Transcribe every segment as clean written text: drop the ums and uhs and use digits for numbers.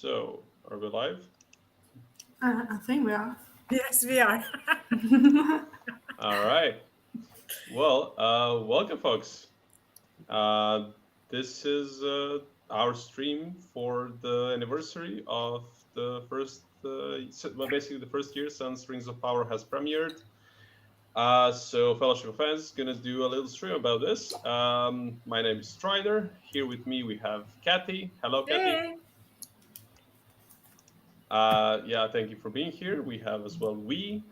So, are we live? I think we are. Yes, we are. All right. Well, welcome, folks. Uh, this is our stream for the anniversary of the first, basically the first year since Rings of Power has premiered. So, Fellowship of Fans gonna do a little stream about this. My name is Strider. Here with me we have Kathy. Hello, Kathy. Hey. Yeah, thank you for being here. We have as well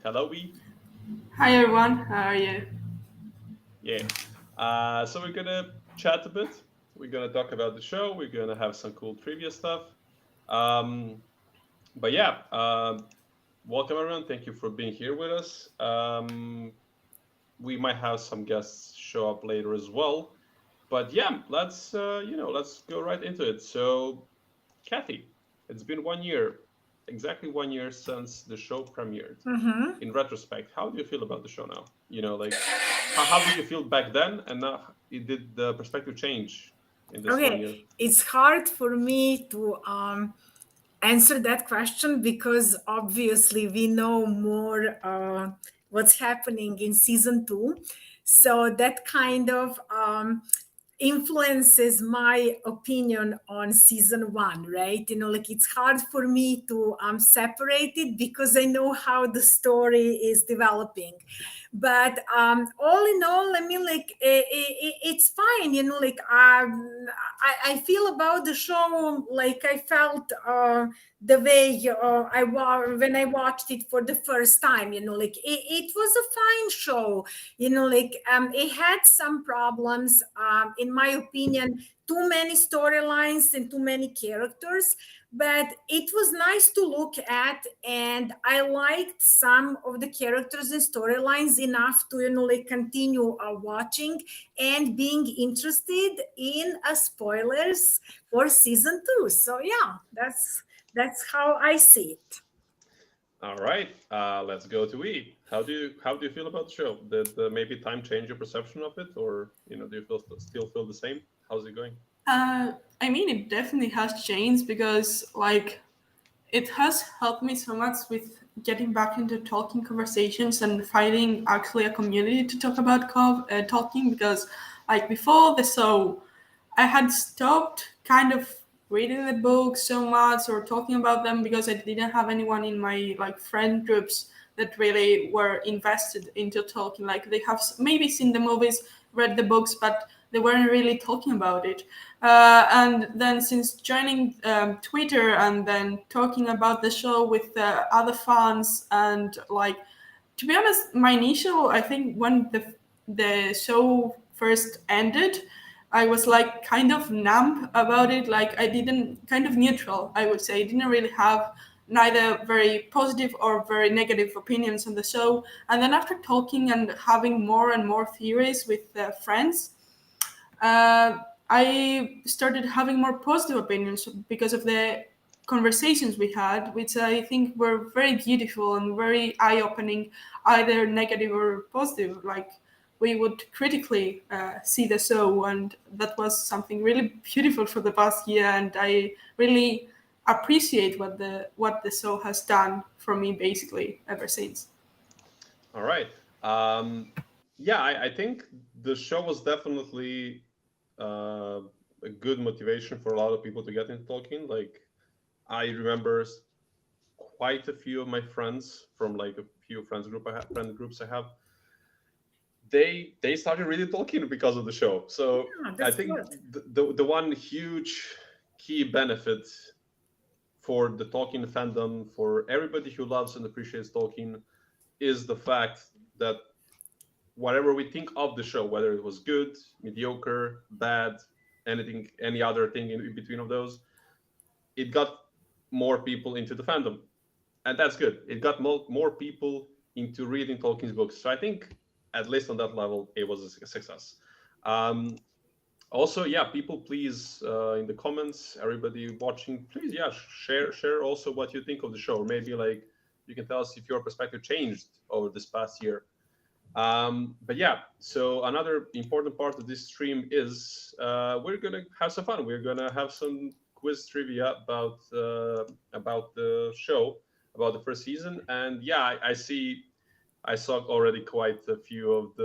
Hello, Hi everyone, how are you? Yeah. So we're gonna chat a bit. We're gonna talk about the show. We're gonna have some cool trivia stuff. Um, but yeah, welcome everyone. Thank you for being here with us. We might have some guests show up later as well. But yeah, let's go right into it. So, Kathy, it's been 1 year, exactly 1 year since the show premiered. Mm-hmm. In retrospect, how do you feel about the show now? Like how did you feel back then, and now did the perspective change in this one Okay, year? it's hard for me to answer that question because obviously we know more what's happening in season two. So that kind of influences my opinion on season one, right? Like it's hard for me to separate it because I know how the story is developing. But all in all, I mean, like it's fine, like I feel about the show like I felt the way when I watched it for the first time. Like it was a fine show. Like it had some problems, in my opinion, too many storylines and too many characters, but it was nice to look at, and I liked some of the characters and storylines enough to like continue watching and being interested in spoilers for season two. So yeah, that's how I see it. All right, let's go to How do you feel about the show? Did maybe time change your perception of it, or do you still feel the same? How's it going? I mean, it definitely has changed because, like, it has helped me so much with getting back into talking conversations and finding actually a community to talk about talking. Because, like, before the show, I had stopped kind of reading the books so much or talking about them because I didn't have anyone in my like friend groups that really were invested into talking. Like they have maybe seen the movies, read the books, but they weren't really talking about it. And then since joining Twitter and then talking about the show with other fans and like, to be honest, my initial, I think when the show first ended, I was like kind of numb about it. Like I didn't, kind of neutral, I would say. I didn't really have neither very positive or very negative opinions on the show. And then after talking and having more and more theories with friends, uh, I started having more positive opinions because of the conversations we had, which I think were very beautiful and very eye-opening, either negative or positive. Like we would critically see the show, and that was something really beautiful for the past year. And I really appreciate what the show has done for me, basically ever since. All right. Yeah, I think the show was definitely uh, a good motivation for a lot of people to get into Tolkien. Like, I remember quite a few of my friends from like a few friend groups I have. They started reading Tolkien because of the show. So Yeah, I that's think good. the one huge key benefit for the Tolkien fandom, for everybody who loves and appreciates Tolkien, is the fact that whatever we think of the show, whether it was good, mediocre, bad, any other thing in between of those, it got more people into the fandom, and that's good. It got more people into reading Tolkien's books. So I think, at least on that level, it was a success. Um, Also, yeah, people, please, in the comments, everybody watching, please, yeah, share also what you think of the show. Or maybe like you can tell us if your perspective changed over this past year. But yeah, so another important part of this stream is we're gonna have some fun. We're gonna have some quiz trivia about the show, about the first season. And yeah, I saw already quite a few of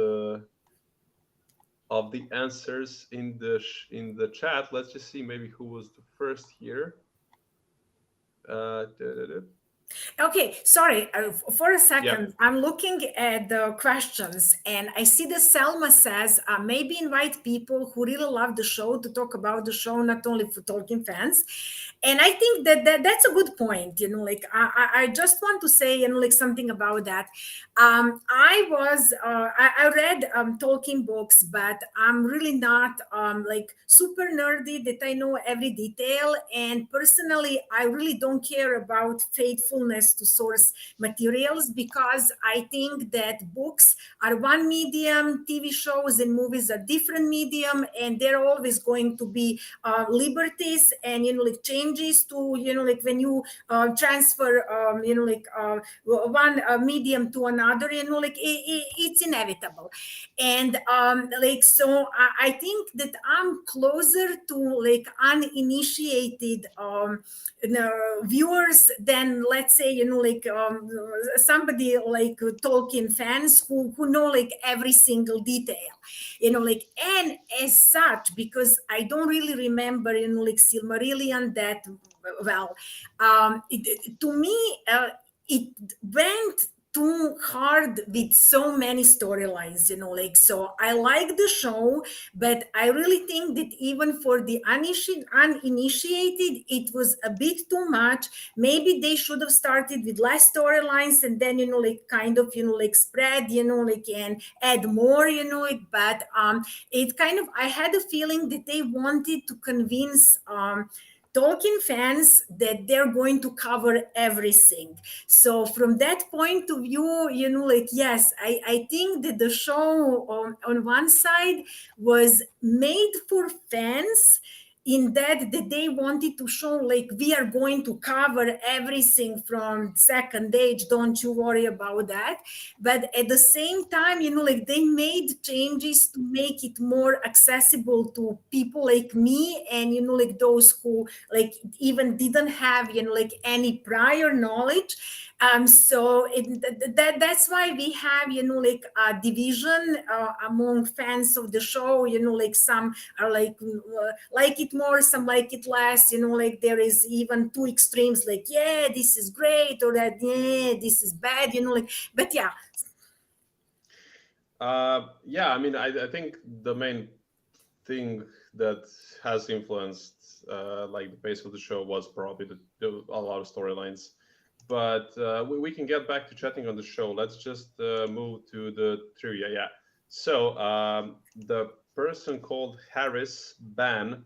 the answers in the chat. Let's just see maybe who was the first here. Okay, sorry, for a second, Yeah. I'm looking at the questions and I see that Selma says maybe invite people who really love the show to talk about the show, not only for Tolkien fans. And I think that's a good point. Like I just want to say, like something about that. I read Tolkien books, but I'm really not like super nerdy that I know every detail. And personally, I really don't care about faithfulness to source materials because I think that books are one medium, TV shows and movies are different medium, and they're always going to be liberties and like changes to like when you transfer one medium to another, like it's inevitable. And like so I think that I'm closer to like uninitiated viewers than, let's say, like somebody like Tolkien fans who know like every single detail, like. And as such, because I don't really remember like Silmarillion that well, to me it went too hard with so many storylines, like. So I like the show, but I really think that even for the uninitiated, it was a bit too much. Maybe they should have started with less storylines and then like kind of like spread, like and add more, like. But it kind of, I had a feeling that they wanted to convince Tolkien fans that they're going to cover everything. So from that point of view, like, yes, I think that the show on one side was made for fans, in that they wanted to show like we are going to cover everything from second age, don't you worry about that. But at the same time, like they made changes to make it more accessible to people like me, and like those who like even didn't have like any prior knowledge. So that's why we have like a division among fans of the show. Like some are like it more, some like it less. Like there is even two extremes, like yeah, this is great, or that yeah, this is bad. Like, but yeah. Yeah, I mean, I think the main thing that has influenced like the pace of the show was probably a lot of storylines. But we can get back to chatting on the show. Let's just move to the trivia. Yeah. So the person called Harris Ban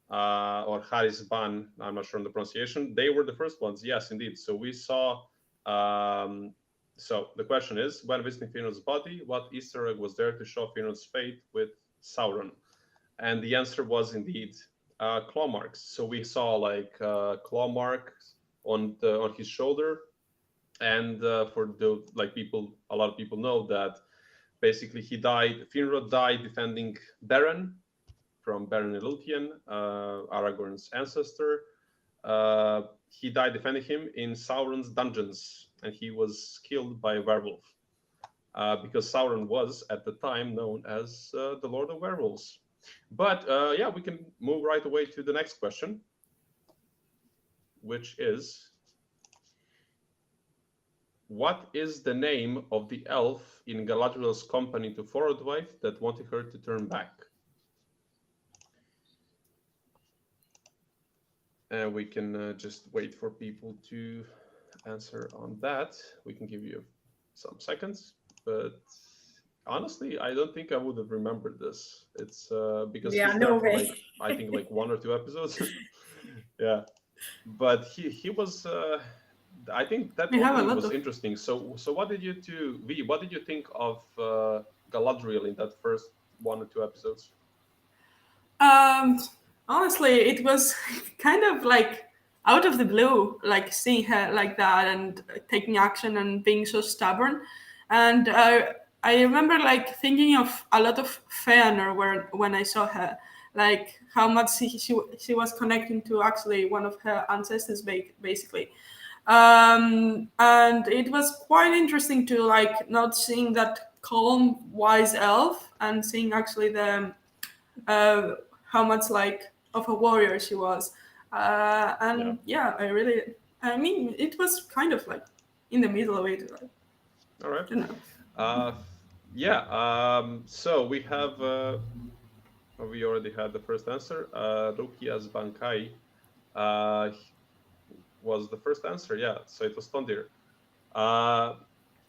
or Harris Ban, I'm not sure on the pronunciation. They were the first ones. Yes, indeed. So we saw. So the question is, when visiting Finrod's body, what Easter egg was there to show Finrod's fate with Sauron? And the answer was indeed claw marks. So we saw like claw marks on his shoulder, and for the like people, a lot of people know that basically Finrod died defending Beren from Beren and Luthien, Aragorn's ancestor. He died defending him in Sauron's dungeons, and he was killed by a werewolf because Sauron was at the time known as the Lord of Werewolves. But yeah, we can move right away to the next question, which is, what is the name of the elf in Galadriel's company to Forodwife that wanted her to turn back? And we can just wait for people to answer on that. We can give you some seconds, but honestly, I don't think I would have remembered this. It's because Yeah, he's no there for way. like, I think like 1 or 2 episodes. Yeah, but he was. I think that We have a opening lot was of. interesting. So what did you two V? What did you think of Galadriel in that first 1 or 2 episodes? Honestly, it was kind of like out of the blue, like seeing her like that and taking action and being so stubborn. And I remember like thinking of a lot of Feanor when I saw her. like how much she was connecting to actually one of her ancestors, basically. And it was quite interesting to like not seeing that calm, wise elf and seeing actually the how much like of a warrior she was. And yeah, I mean, it was kind of like in the middle of it. Like, All right. I don't know. So we have we already had the first answer. Rukia's Bankai was the first answer. Yeah, so it was Tondir.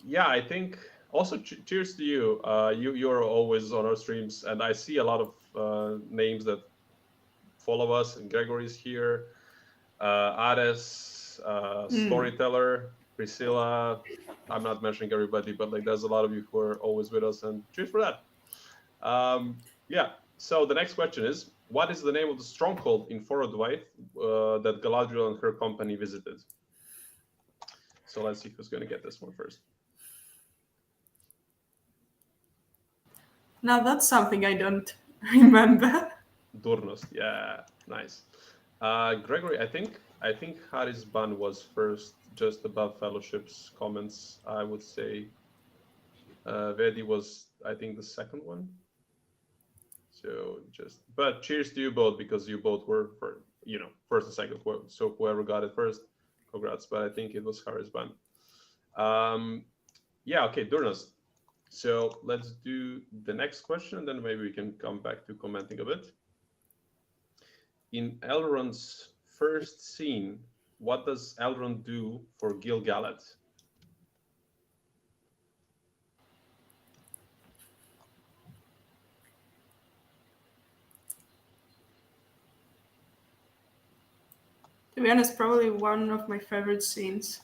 Yeah, I think also cheers to you. You're always on our streams, and I see a lot of names that follow us. And Gregory's here, Ares, Storyteller, Priscilla. I'm not mentioning everybody, but like there's a lot of you who are always with us, and cheers for that. Yeah. So the next question is, what is the name of the stronghold in Forodwaith that Galadriel and her company visited? So let's see who's going to get this one first. Now that's something I don't remember. Durnost, yeah, nice. Gregory, I think Harisban was first, just above Fellowship's comments. I would say Vedi was, I think, the second one. So but cheers to you both, because you both were first and second. So whoever got it first, congrats. But I think it was Harisban. Yeah, okay, Durnost. So let's do the next question, and then maybe we can come back to commenting a bit. In Elrond's first scene, what does Elrond do for Gil-galad? To be honest, probably one of my favorite scenes.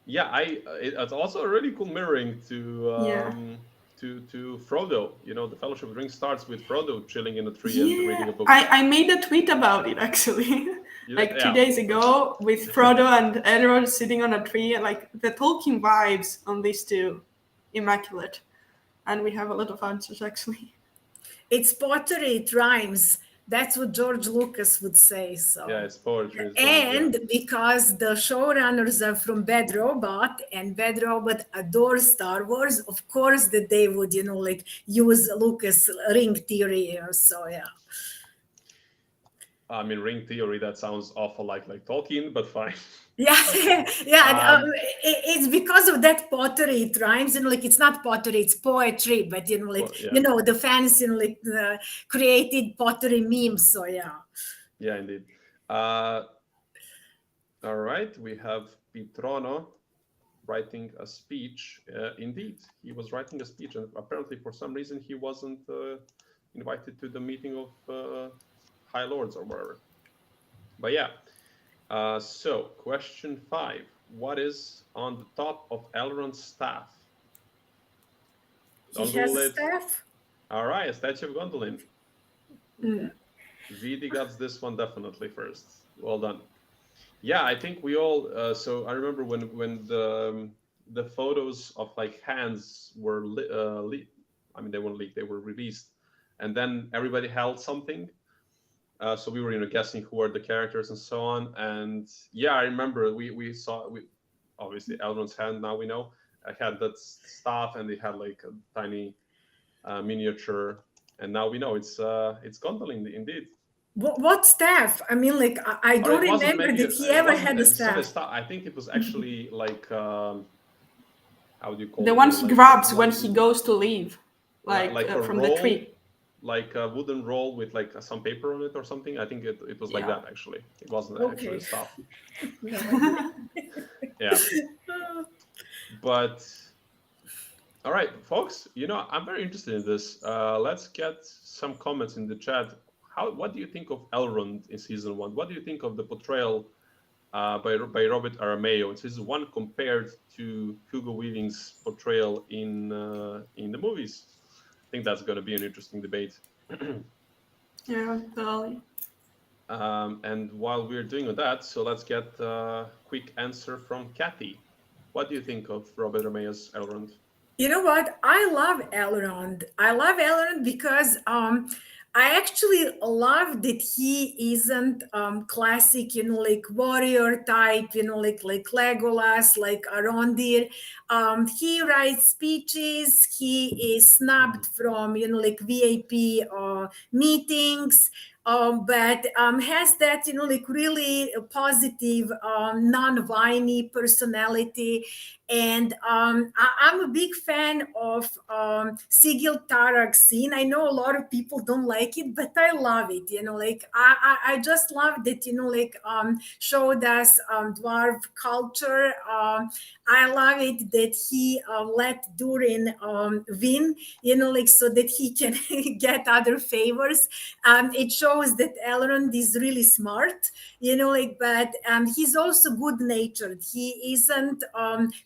Yeah, it's also a really cool mirroring to to Frodo. You know, the Fellowship of the Ring starts with Frodo chilling in a tree and reading a book. I made a tweet about it actually, like 2 days ago, with Frodo and Elrond sitting on a tree. Like the Tolkien vibes on these two, immaculate, and we have a lot of answers actually. It's pottery, it rhymes. That's what George Lucas would say. So yeah, it's poetry. And because the showrunners are from Bad Robot, and Bad Robot adores Star Wars, of course that they would, like use Lucas ring theory. So yeah. I mean, ring theory, that sounds awful like Tolkien, but fine. Yeah, it's because of that pottery. It rhymes, like it's not pottery, it's poetry. But the fans, created pottery memes. So yeah. Yeah, indeed. All right, we have Pitrono writing a speech. Indeed, he was writing a speech, and apparently for some reason he wasn't invited to the meeting of High Lords or whatever. But yeah. So, question 5. What is on the top of Elrond's staff? He has a staff? All right, a statue of Gondolin. Vidi got this one definitely first. Well done. Yeah, I think we all. So I remember when the photos of like hands were I mean, they weren't leaked; they were released, and then everybody held something. So we were, guessing who are the characters and so on. And yeah, I remember we saw obviously Elrond's hand. Now we know I had that staff, and they had like a tiny miniature. And now we know it's Gondolin indeed. What staff? I mean, like I don't remember that he ever had a staff. I think it was actually like how do you call it? The one he grabs when he goes to leave, like from roll, the tree. Like a wooden roll with like some paper on it or something. I think it was like that actually. It wasn't actually stuff. Yeah. But all right, folks. I'm very interested in this. Let's get some comments in the chat. What do you think of Elrond in season 1? What do you think of the portrayal by Robert Aramayo in season 1 compared to Hugo Weaving's portrayal in the movies? I think that's going to be an interesting debate. Yeah, totally. And while we're doing that, so let's get a quick answer from Kathy. What do you think of Robert Aramayo's Elrond? You know what? I love Elrond. I love Elrond because I actually love that he isn't classic, like warrior type, like Legolas, like Arondir. He writes speeches. He is snubbed from, like VIP meetings. But has that, like really a positive, non-whiny personality. And I'm a big fan of Sigil Tarak's scene. I know a lot of people don't like it, but I love it. Like I just love that. Like showed us dwarf culture. I love it that he let Durin win. Like so that he can get other favors. It shows that Elrond is really smart. Like but he's also good natured. He isn't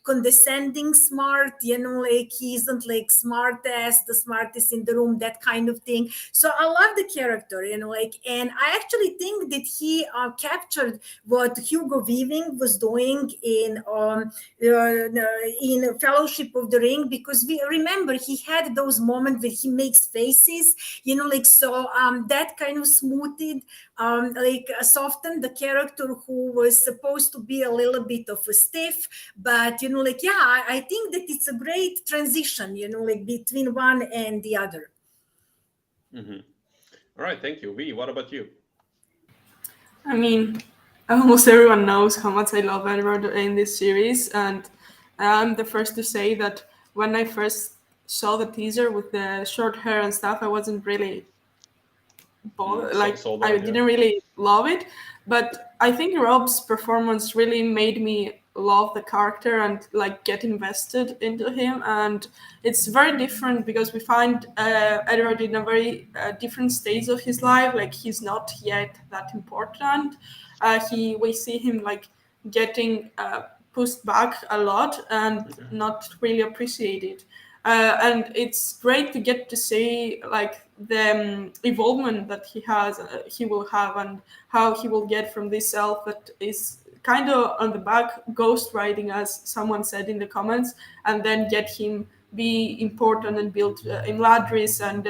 condescending smart. Like he isn't like smartest, the smartest in the room, that kind of thing. So I love the character. Like, and I actually think that he captured what Hugo Weaving was doing in Fellowship of the Ring, because we remember he had those moments where he makes faces, like so that kind of smoothed, like softened the character who was supposed to be a little bit of a stiff. But like yeah, I think that it's a great transition, like between one and the other. Mm-hmm. All right, thank you. V, what about you? I mean, almost everyone knows how much I love Elrond in this series, and I'm the first to say that when I first saw the teaser with the short hair and stuff, I wasn't really Sold I out, yeah. didn't really love it, but I think Rob's performance really made me love the character and like get invested into him. And it's very different because we find Edward in a very different stage of his life. Like he's not yet that important. He we see him like getting pushed back a lot and not really appreciated. And it's great to get to see like the evolvement that he will have, and how he will get from this elf that is kind of on the back ghost riding, as someone said in the comments, and then get him be important and build in Ladris and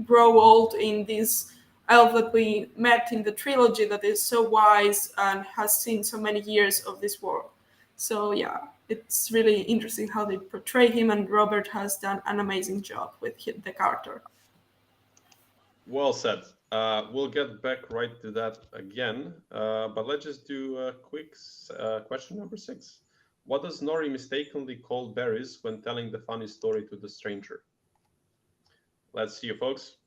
grow old in this elf that we met in the trilogy that is so wise and has seen so many years of this world. So yeah, it's really interesting how they portray him, and Robert has done an amazing job with the character. Well said. We'll get back right to that again, but let's just do a quick question number 6. What does Nori mistakenly call berries when telling the funny story to the stranger? Let's see you, folks.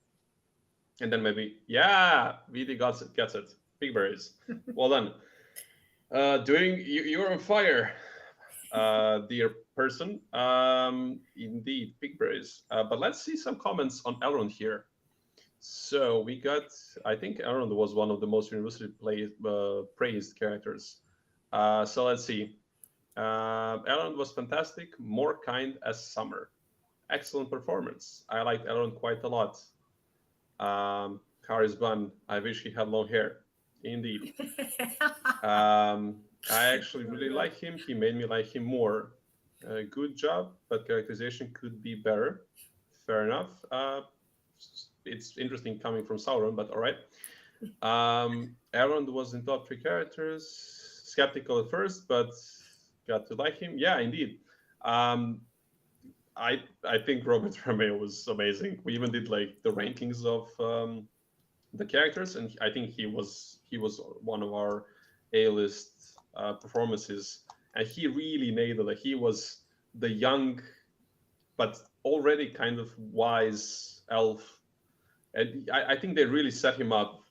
And then maybe, yeah, VD gets it. Big berries. Well done. You're on fire, dear person. Indeed, big berries. But let's see some comments on Elrond here. So we got, I think Elrond was one of the most universally praised characters. So let's see. Elrond was fantastic, more kind as summer. Excellent performance. I liked Elrond quite a lot. Kari's bun. I wish he had long hair. Indeed. I actually really like him. He made me like him more. Good job, but characterization could be better. Fair enough. It's interesting coming from Sauron, but all right. Elrond was in top 3 characters. Skeptical at first, but got to like him. Yeah, indeed. I think Robert Romeo was amazing. We even did like the rankings of the characters, and I think he was one of our A-list performances, and he really nailed it. He was the young but already kind of wise elf, and I think they really set him up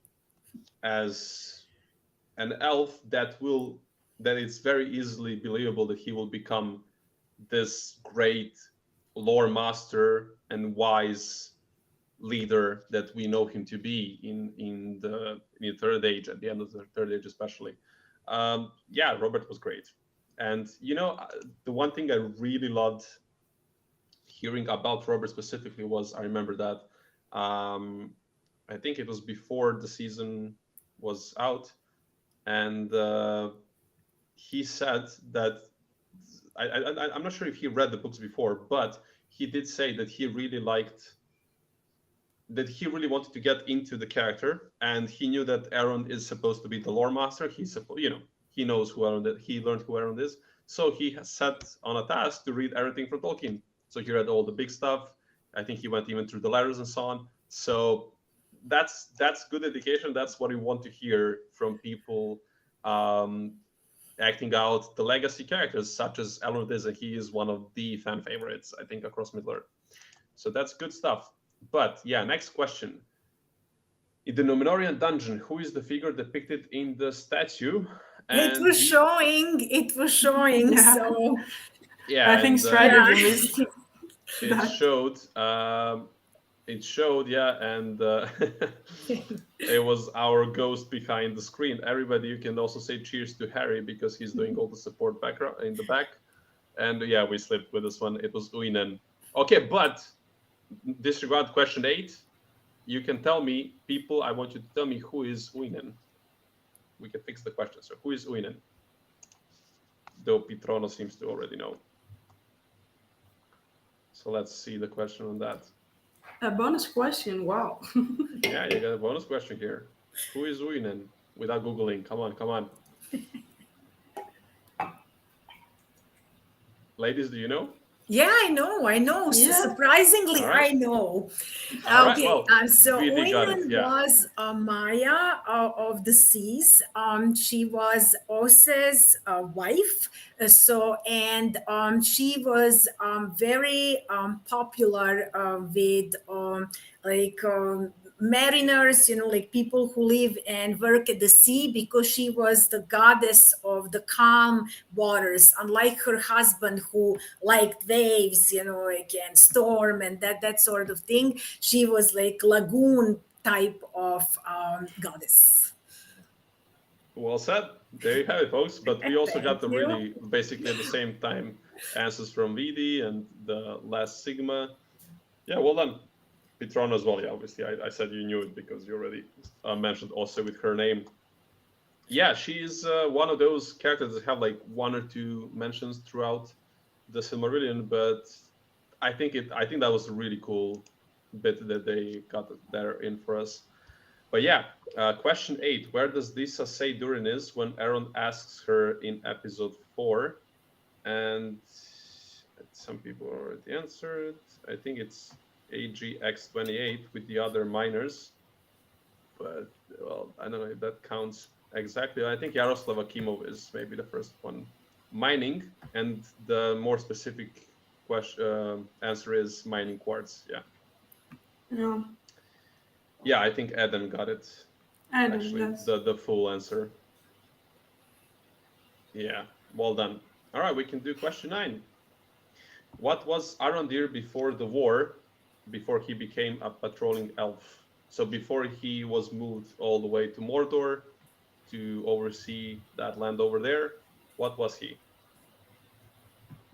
as an elf that it's very easily believable that he will become this great lore master and wise leader that we know him to be in the Third Age, at the end of the Third Age especially. Yeah, Robert was great. And the one thing I really loved hearing about Robert specifically was, I remember that I think it was before the season was out, and he said that I'm not sure if he read the books before, but he did say that he really liked that he really wanted to get into the character, and he knew that Elrond is supposed to be the lore master. He knows who Elrond is. He learned who Elrond is, so he has set on a task to read everything from Tolkien. So he read all the big stuff. I think he went even through the letters and so on. So that's good indication. That's what we want to hear from people acting out the legacy characters, such as Elrond is, and he is one of the fan favorites, I think, across Middle-earth. So that's good stuff. But yeah, next question. In the Númenórean dungeon, who is the figure depicted in the statue? It was showing. Yeah. So yeah, I think yeah. strategy missed it that. showed. It showed, yeah, and it was our ghost behind the screen. Everybody, you can also say cheers to Harry because he's doing all the support background in the back. And yeah, we slipped with this one. It was Uinen. Okay, but disregard question 8. You can tell me, people, I want you to tell me who is Uinen. We can fix the question. So who is Uinen? Though Pitrono seems to already know. So let's see the question on that. A bonus question, wow. Yeah, you got a bonus question here. Who is Uinen? Without Googling. Come on. Ladies, do you know? Yeah, I know. So Yeah. surprisingly, Right. I know. All right, Okay, well, so Vidi got it, Uinen yeah. was Maya of the seas. She was Ose's wife. And she was very popular with mariners, like people who live and work at the sea, because she was the goddess of the calm waters, unlike her husband who liked waves, and storm and that sort of thing. She was like lagoon type of goddess. Well said. There you have it, folks. But we also got the Thank you. really, basically at the same time, answers from Vidi and the last Sigma. Yeah, well done. Pitrono as well. Yeah, obviously, I said you knew it because you already mentioned also with her name. Yeah, she's one of those characters that have like 1 or 2 mentions throughout the Silmarillion, but I think that was a really cool bit that they got there in for us. But yeah, question 8. Where does Disa say Durin is when Elrond asks her in episode 4? And some people already answered. I think it's AGX28 with the other miners. But, well, I don't know if that counts exactly. I think Yaroslav Akimov is maybe the first one mining. And the more specific answer is mining quartz. Yeah. Yeah. Yeah, I think Eden got it. Eden, Actually, yes. the full answer. Yeah, well done. All right, we can do question 9. What was Arondir before the war, before he became a patrolling elf? So before he was moved all the way to Mordor to oversee that land over there, what was he?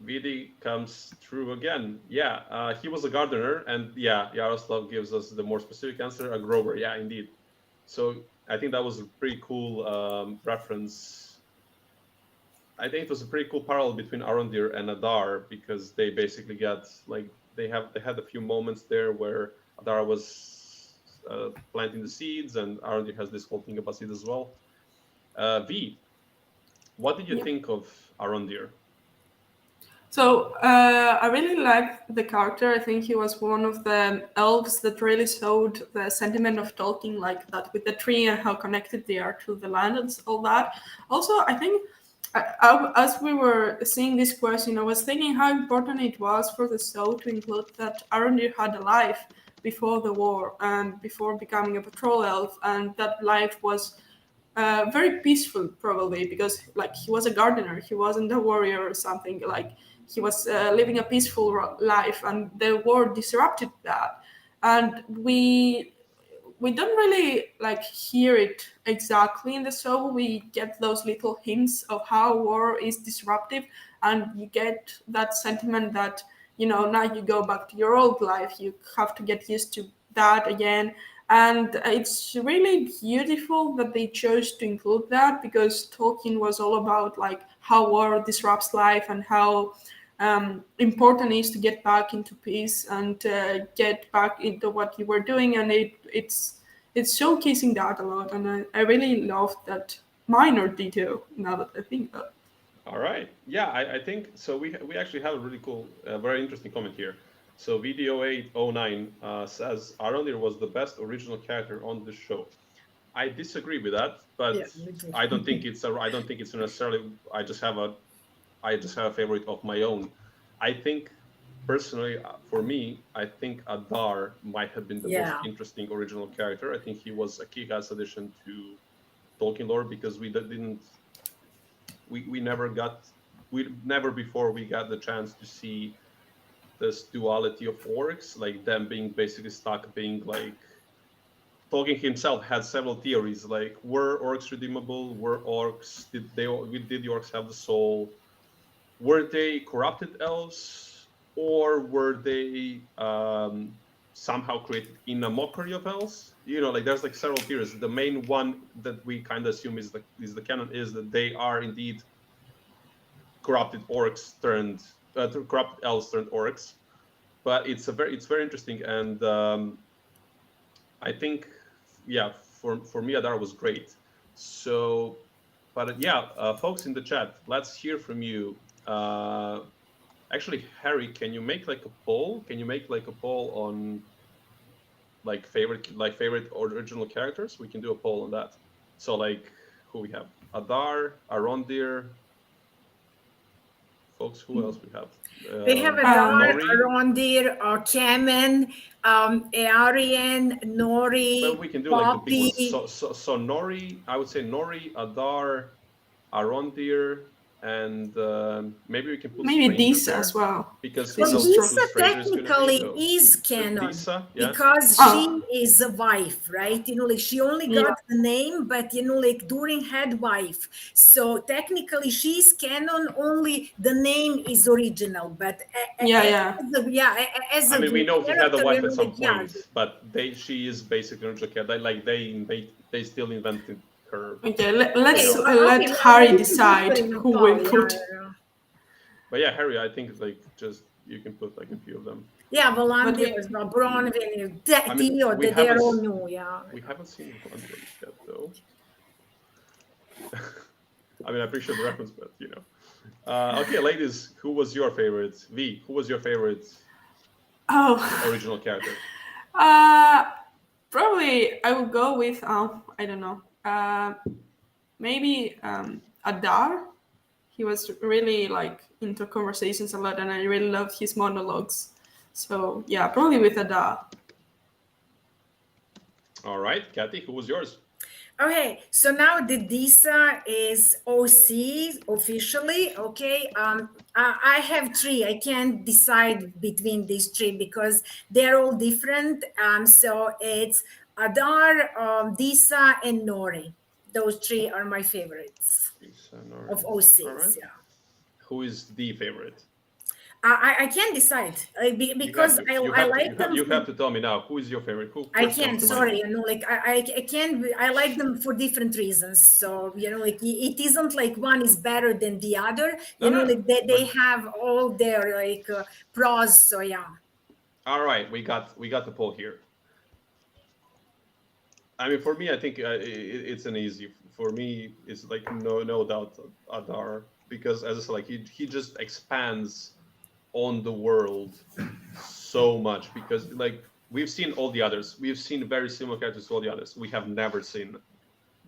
Vidi comes through again. Yeah, he was a gardener, and yeah, Yaroslav gives us the more specific answer, a grower. Yeah, indeed. So I think that was a pretty cool reference. I think it was a pretty cool parallel between Arondir and Adar, because they basically got like they had a few moments there where Adar was planting the seeds, and Arondir has this whole thing about seeds as well. V, what did you think of Arondir? So I really liked the character. I think he was one of the elves that really showed the sentiment of Tolkien, like that with the tree and how connected they are to the land and all that. Also, I think as we were seeing this question, I was thinking how important it was for the show to include that Arondir had a life before the war and before becoming a patrol elf, and that life was very peaceful, probably because like he was a gardener, he wasn't a warrior or something. Like he was living a peaceful life, and the war disrupted that. And we don't really like hear it exactly in the show. We get those little hints of how war is disruptive, and you get that sentiment that now you go back to your old life. You have to get used to that again. And it's really beautiful that they chose to include that, because Tolkien was all about like how war disrupts life and how important is to get back into peace and get back into what you were doing, and it's showcasing that a lot, and I really love that minor detail now that I think about it. All right. Yeah, I think so. We actually have a really cool, very interesting comment here. So VDO809 says Arondir was the best original character on the show. I disagree with that, but Yeah, me too. I don't think it's necessarily. I just have a favorite of my own. I think personally, for me, I think Adar might have been the most Yeah. interesting original character. I think he was a kick-ass addition to Tolkien lore because we never before we got the chance to see this duality of orcs, like them being basically stuck being like Tolkien himself had several theories, like were orcs redeemable? Were orcs did the orcs have the soul? Were they corrupted elves, or were they somehow created in a mockery of elves? Like there's like several theories. The main one that we kind of assume is the canon is that they are indeed corrupted orcs turned corrupted elves turned orcs. But it's very interesting, and I think for me Adar was great. So, but yeah, folks in the chat, let's hear from you. Actually, Harry, can you make like a poll? Can you make like a poll on like favorite original characters? We can do a poll on that. So like who we have? Adar, Arondir. Folks, who else we have? We have Adar, Nori. Arondir, Kamen, Earian, Nori, Well, we can do like the big Poppy. ones. So Nori, I would say Nori, Adar, Arondir, and maybe we can put Maybe Stranger Disa there as well. because who Well, knows Disa who Disa Stranger is going to be. technically So. is canon Disa, yeah. because Oh. she is a wife, right? Like she only Yeah. got the name, but like during had wife. So technically she's canon, only the name is original. But Yeah. as I mean, we know he had a character, wife at some like, yeah, point, but she is basically an original character. Like they still invented her. Okay, let's Okay, let okay, Harry we can decide put it in a who poll, will yeah, put. yeah. But yeah, Harry, I think like just you can put like a few of them. Yeah, Volandia we- as well, Bronwyn, I mean, Dio, we they're all haven't new, yeah. we haven't seen Volandia yet though. I mean, I appreciate the reference, but okay, ladies, who was your favorite? V, who was your favorite original character? Probably I would go with I don't know. Maybe Adar. He was really like into conversations a lot, and I really loved his monologues. So yeah, probably with Adar. All right, Kathy, who was yours? Okay, so now the DISA is OC officially. Okay, I have three. I can't decide between these three because they're all different. So it's Adar, DISA, and Nori. Those three are my favorites of OCs. All right. Yeah. Who is the favorite? I can't decide because I like them. You have to tell me now. Who is your favorite? Who I first can't. comes to Sorry, mind? like I can't. I like them for different reasons. So like it isn't like one is better than the other. Like they have all their like pros. So yeah. All right, we got the poll here. I mean, for me, I think it's an easy. For me, it's like no doubt Adar because as I said, like he just expands on the world so much because like we've seen all the others. We've seen very similar characters to all the others. We have never seen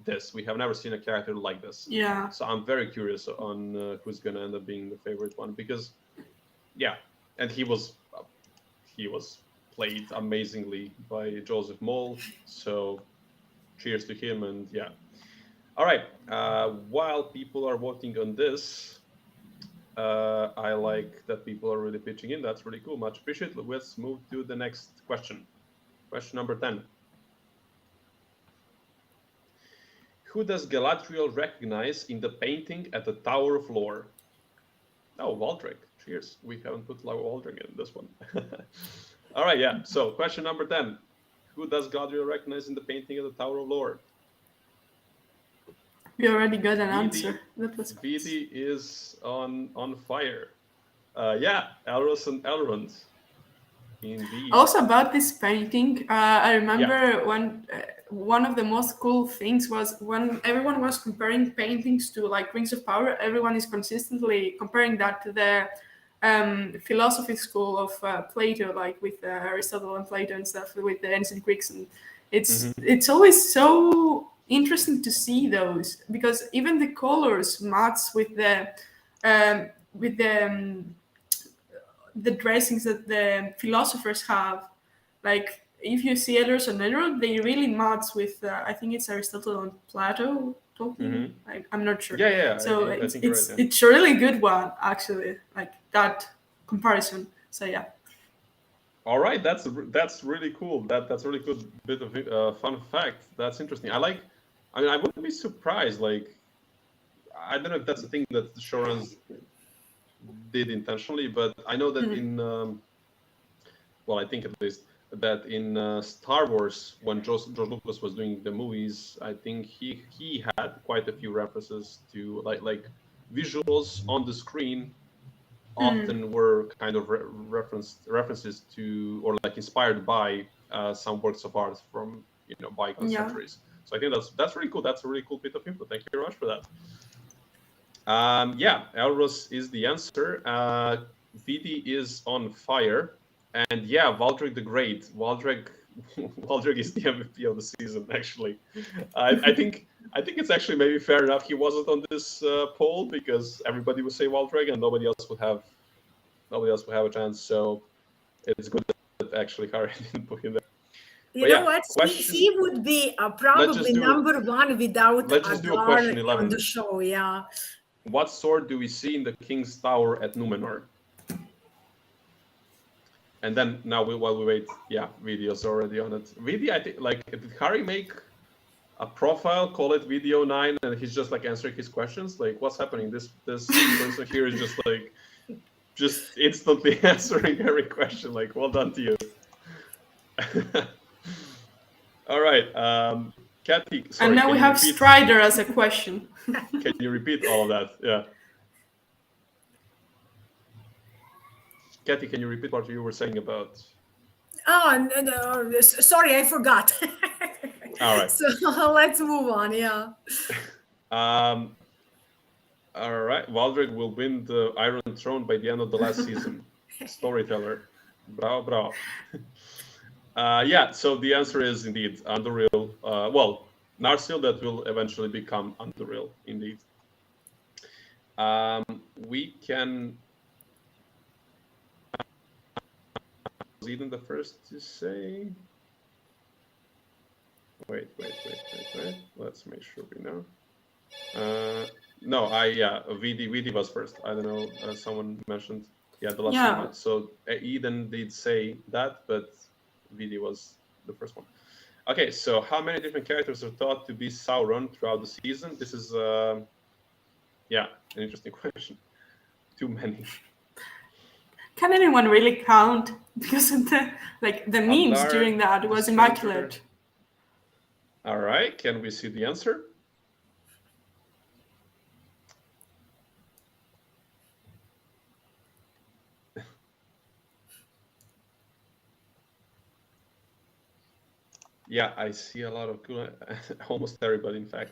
this. We have never seen a character like this. Yeah. So I'm very curious on who's going to end up being the favorite one because, yeah, and he was played amazingly by Joseph Moll. So cheers to him and yeah. All right. While people are voting on this, I like that people are really pitching in. That's really cool. Much appreciated. Let's move to the next question. Question number 10. Who does Galadriel recognize in the painting at the Tower of Lore? Oh, Waldrick. Cheers. We haven't put Waldrick in this one. All right, yeah. So question number 10. Who does Galadriel recognize in the painting at the Tower of Lore? We already got an answer. Vidi is on fire. Yeah, Elros and Elrond. Indeed. Also about this painting, I Yeah. remember one of the most cool things was when everyone was comparing paintings to like Rings of Power. Everyone is consistently comparing that to the philosophy school of Plato, like with Aristotle and Plato and stuff, with the ancient Greeks, and it's always so interesting to see those because even the colors match with the dressings that the philosophers have. Like if you see Elders and Elrond, they really match with I think it's Aristotle and Plato talking. I'm not sure. Yeah, yeah. So I think you're right. Yeah. it's a really good one actually. Like that comparison. So yeah. All right, that's really cool. That's a really good bit of fun fact. That's interesting. I like. I mean, I wouldn't be surprised. Like, I don't know if that's a thing that the showrunners did intentionally, but I know that in well, I think at least that in Star Wars, when George Lucas was doing the movies, I think he had quite a few references to like visuals on the screen often were kind of references to or like inspired by some works of art from bygone Yeah. centuries. So I think that's really cool. That's a really cool bit of info. Thank you very much for that. Yeah, Elros is the answer. Vidi is on fire, and yeah, Valdreg the Great. Valdreg is the MVP of the season. Actually, I think it's actually maybe fair enough he wasn't on this poll because everybody would say Valdreg and nobody else would have a chance. So it's good that actually Harry didn't put him there. You know what? He would be probably number one without let's just do a question 11 on the show. Yeah. What sword do we see in the King's Tower at Numenor? And then now while we wait, yeah, Video's already on it. Video, I think, like, did Harry make a profile, call it Video 9, and he's just like answering his questions? Like, what's happening? This person here is just instantly answering every question. Like, well done to you. All right, Kathy. Sorry, and now we have Strider as a question. Can you repeat all of that? Yeah. Kathy, can you repeat what you were saying about? Oh, no, sorry, I forgot. All right. So let's move on. Yeah. All right. Valdreg will win the Iron Throne by the end of the last season. Storyteller. Bravo. Yeah, so the answer is indeed Underreal. Well, Narsil that will eventually become Underreal, indeed. We can... Was Eden the first to say? Wait. Let's make sure we know. No, VD was first. I don't know. Someone mentioned, the last one. So Eden did say that, but VD was the first one. Okay, so how many different characters are thought to be Sauron throughout the season? This is, an interesting question. Too many. Can anyone really count? Because the memes during that was immaculate. All right, can we see the answer? Yeah, I see a lot of good, almost everybody, in fact.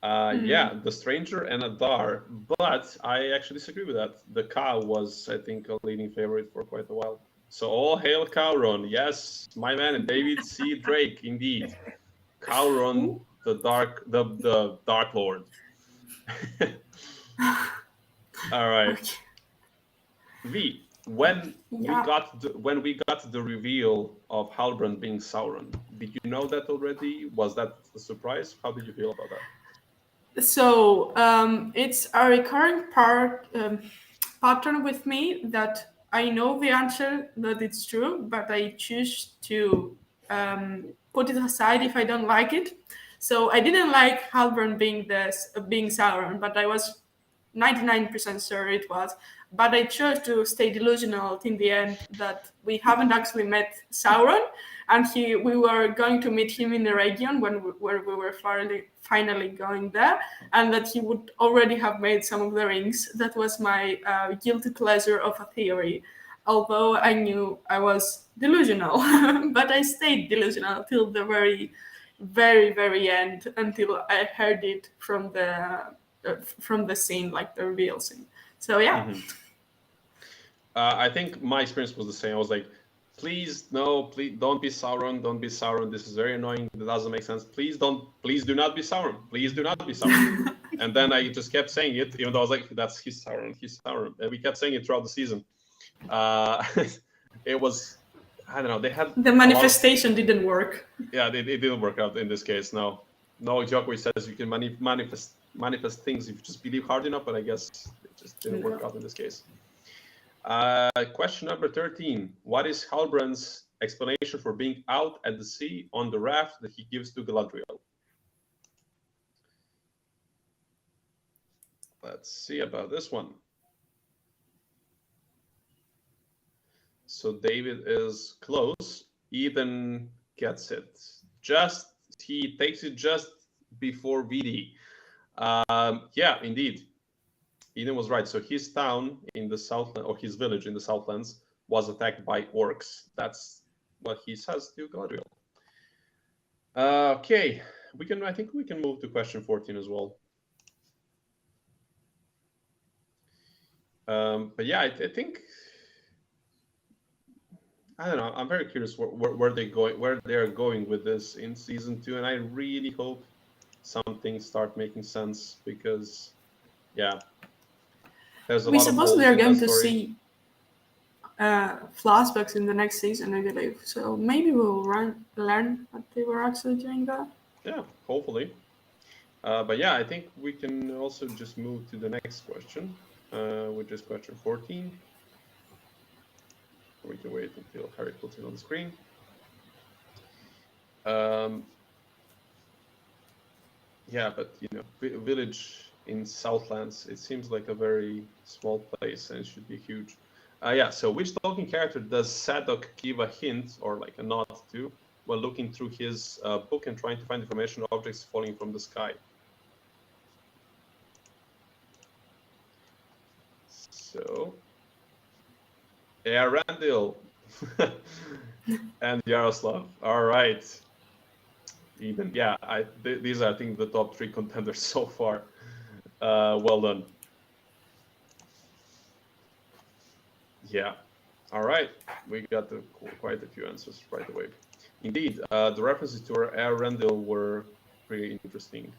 Yeah, the Stranger and Adar, but I actually disagree with that. The cow was, I think, a leading favorite for quite a while. So all hail Cowron. Yes, my man, David C. Drake, indeed. Cowron, the Dark Lord. All right. Okay. V, when we got the reveal of Halbrand being Sauron, did you know that already? Was that a surprise? How did you feel about that? So it's a recurring pattern with me that I know the answer that it's true, but I choose to put it aside if I don't like it. So I didn't like Halbrand being Sauron, but I was 99% sure it was. But I chose to stay delusional in the end that we haven't actually met Sauron, and we were going to meet him in the region where we were finally going there, and that he would already have made some of the rings. That was my guilty pleasure of a theory, although I knew I was delusional. But I stayed delusional till the very, very, very end, until I heard it from the scene, like the reveal scene. So yeah. Mm-hmm. I think my experience was the same. I was like, please, no, please don't be Sauron. Don't be Sauron. This is very annoying. That doesn't make sense. Please do not be Sauron. Please do not be Sauron. And then I just kept saying it, even though I was like, he's Sauron. And we kept saying it throughout the season. It was, I don't know, they had... The manifestation didn't work. Yeah, it didn't work out in this case, no. No, Jokwe says you can manifest things if you just believe hard enough, but I guess it just didn't work out in this case. Question number 13. What is Halbrand's explanation for being out at the sea on the raft that he gives to Galadriel? Let's see about this one. So David is close. Eden gets it. He takes it just before VD. Yeah, indeed. Eden was right. So his town in the Southland, or his village in the Southlands, was attacked by orcs. That's what he says to Galadriel. Okay, I think we can move to question 14 as well. But yeah, I think, I don't know. I'm very curious where they're going with this in season 2, and I really hope some things start making sense, because, yeah. We suppose they're going to see flashbacks in the next season, I believe. So maybe we'll learn what they were actually doing there. Yeah, hopefully. But yeah, I think we can also just move to the next question, which is question 14. We can wait until Harry puts it on the screen. Yeah, but village in Southlands, it seems like a very small place, and it should be huge. Yeah, so which Tolkien character does Sadok give a hint or like a nod to while looking through his book and trying to find information on objects falling from the sky? So, Arandil and Yaroslav. All right. Even, yeah, these are, I think, the top 3 contenders so far. Well done. Yeah. All right. We got quite a few answers right away. Indeed, the references to Arandil were pretty interesting.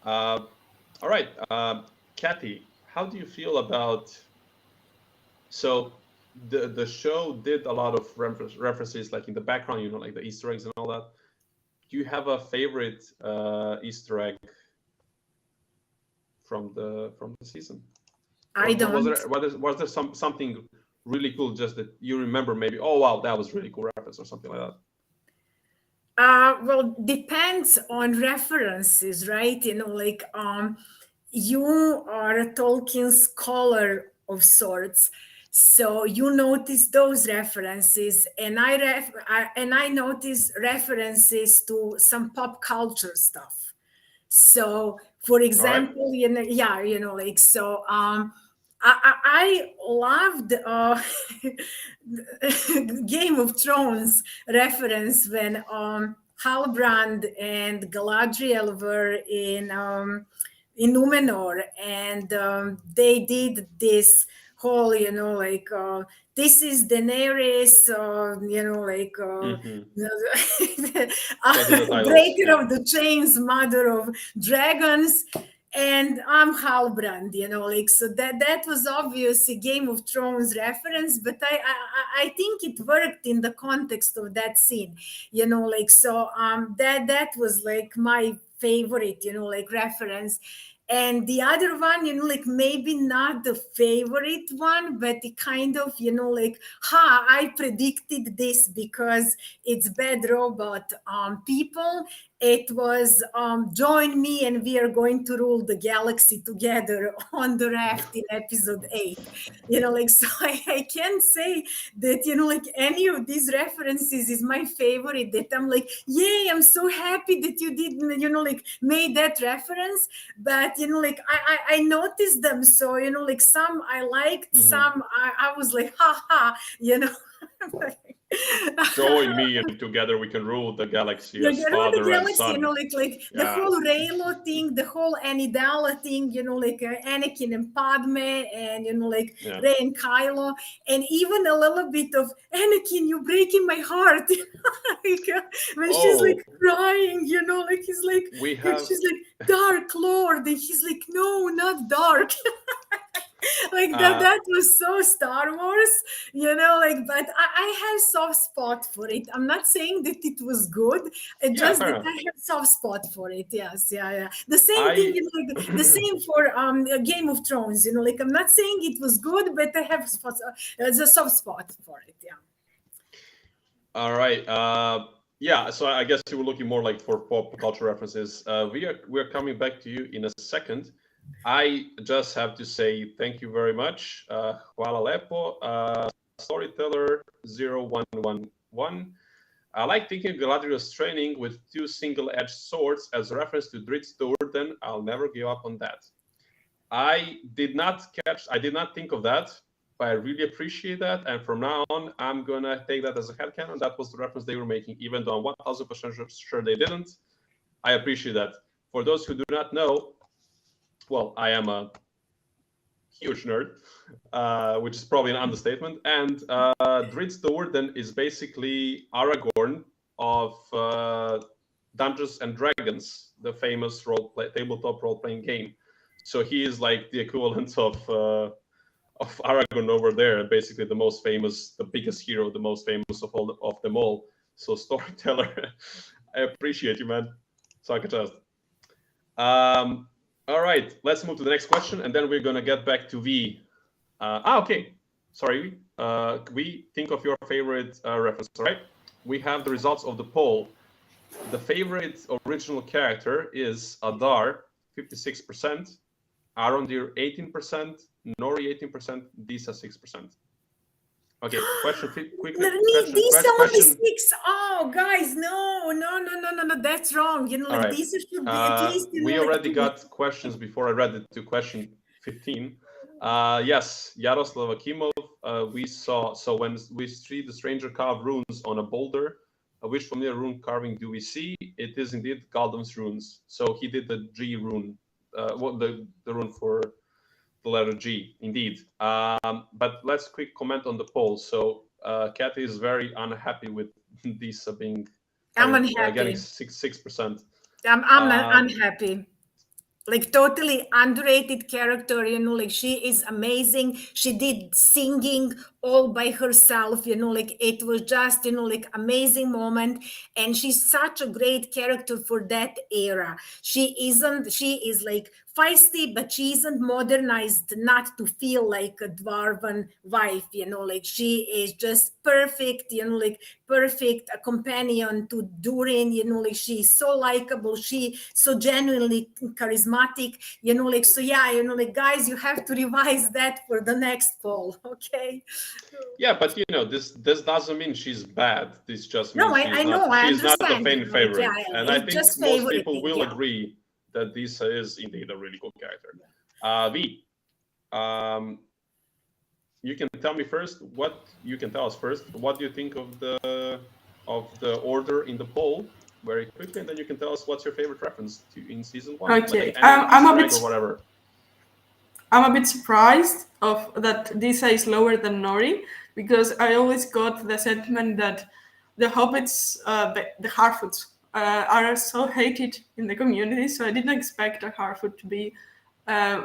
All right. Kathy, how do you feel about... So the show did a lot of references, like in the background, like the Easter eggs and all that. Do you have a favorite Easter egg from the season? I don't. Was there something really cool just that you remember? Maybe, oh wow, that was really cool reference or something like that. Well, depends on references, right? Like you are a Tolkien scholar of sorts, so you notice those references, and I notice references to some pop culture stuff. So, for example, like so. I loved Game of Thrones reference when Halbrand and Galadriel were in Numenor, and they did this whole, this is Daenerys, breaker of the chains, mother of dragons. And I'm Halbrand, so that was obviously Game of Thrones reference, but I think it worked in the context of that scene, so that was like my favorite, reference. And the other one, maybe not the favorite one, but it kind of, I predicted this because it's bad robot people. it was join me and we are going to rule the galaxy together on the raft in episode 8. So I can say that, like any of these references is my favorite, that I'm like, yay, I'm so happy that you did, like made that reference. But, like I noticed them. So, like some I liked, some I was like, ha, Join me and together we can rule the galaxy Yeah, as you know father the and galaxy, son. like the Yeah. whole Raylo thing, the whole Anidala thing, like Anakin and Padme, and like Yeah. Rey and Kylo, and even a little bit of Anakin, you're breaking my heart. When she's like crying, like he's like, she's like, Dark Lord, and he's like, no, not dark. Like that was so Star Wars, but I have soft spot for it. I'm not saying that it was good, just that I have soft spot for it. Yes, yeah. The same thing, like the same for Game of Thrones, like I'm not saying it was good, but I have a soft spot for it. Yeah. All right. Yeah, so I guess you were looking more like for pop culture references. We're coming back to you in a second. I just have to say thank you very much. Hvala lepo. Storyteller 0111. I like thinking Galadriel's training with 2 single-edged swords as a reference to Drizzt Do'Urden. I'll never give up on that. I did not think of that, but I really appreciate that. And from now on, I'm going to take that as a headcanon. That was the reference they were making, even though I'm 1000% sure they didn't. I appreciate that. For those who do not know, well, I am a huge nerd, which is probably an understatement. And Drizzt Do'Urden is basically Aragorn of Dungeons and Dragons, the famous tabletop role-playing game. So he is like the equivalent of Aragorn over there, basically the biggest hero, the most famous of them all. So Storyteller, I appreciate you, man. Sarkachast. All right, let's move to the next question, and then we're going to get back to V. Okay. Sorry. We think of your favorite reference, right? We have the results of the poll. The favorite original character is Adar, 56%, Arondir, 18%, Nori, 18%, Disa, 6%. Okay, question quickly. These are only 6. Oh, guys, no, that's wrong. Like right. these should be at least. We already got questions before I read it to question 15. Yes, Yaroslav Akimov. We saw. So when we see the stranger carved runes on a boulder, which familiar rune carving do we see? It is indeed Galdam's runes. So he did the G rune, the rune for the letter G, indeed. But let's quick comment on the poll. So Kathy is very unhappy with these being getting 6%. I'm unhappy. Like totally underrated character, like she is amazing. She did singing all by herself, like it was just, like amazing moment. And she's such a great character for that era. She is like feisty, but she isn't modernized not to feel like a dwarven wife, like she is just perfect, like perfect a companion to Durin, like she's so likable, she so genuinely charismatic, like so yeah, like guys, you have to revise that for the next poll, okay? Yeah, but this doesn't mean she's bad. This just means she's not a fan favorite. Yeah, and I think most people will agree that Disa is indeed a really good character. V, you can tell me first what you can tell us first. What do you think of the order in the poll, very quickly, and then you can tell us what's your favorite reference in season 1. Okay, like I'm a bit or whatever. I'm a bit surprised of that Disa is lower than Nori, because I always got the sentiment that the hobbits, the Harfoots, are so hated in the community, so I didn't expect a Harfoot to be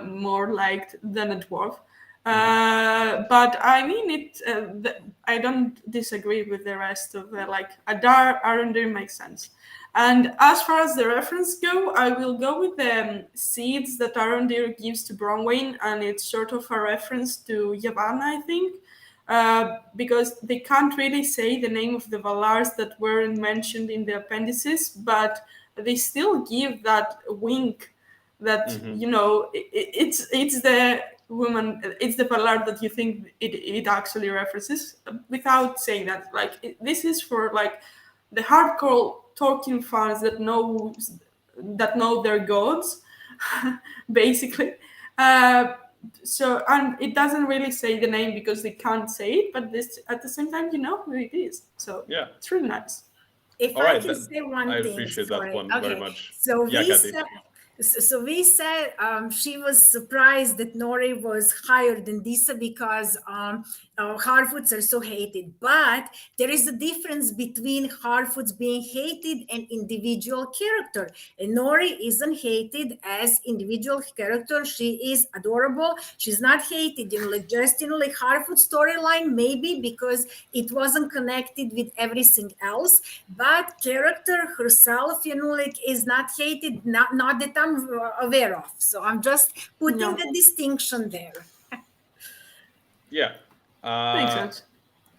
more liked than a dwarf. But I mean, I don't disagree with the rest of like Adar, Arondir makes sense. And as far as the reference go, I will go with the seeds that Arondir gives to Bronwyn, and it's sort of a reference to Yavanna, I think, because they can't really say the name of the Valars that weren't mentioned in the appendices, but they still give that wink that it's the woman, it's the Ballard that you think it actually references, without saying that. Like this is for like the hardcore Tolkien fans that know their gods, basically. So, and it doesn't really say the name because they can't say it, but this at the same time, you know who it is. So Yeah, it's really nice. If all I right. can say one I thing, appreciate that sorry. one very Okay, much. so Yeah, we Kathy. said, so we said she was surprised that Nori was higher than Disa because Harfoots are so hated. But there is a difference between Harfoots being hated and individual character. And Nori isn't hated as individual character. She is adorable. She's not hated, like just like Harfoot storyline, maybe because it wasn't connected with everything else. But character herself, like is not hated, not that I'm aware of. So I'm just putting the distinction there. Yeah. Makes sense.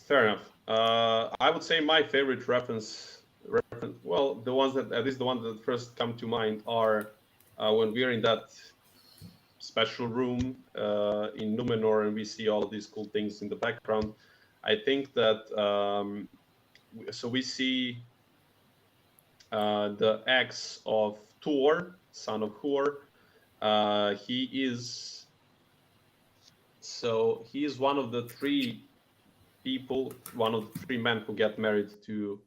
Fair enough. I would say my favorite reference, well, the ones that, at least the ones that first come to mind are when we're in that special room in Numenor and we see all these cool things in the background. I think that, so we see the ex of Tuor, son of Huor. He is one of the three people, one of the three men who get married to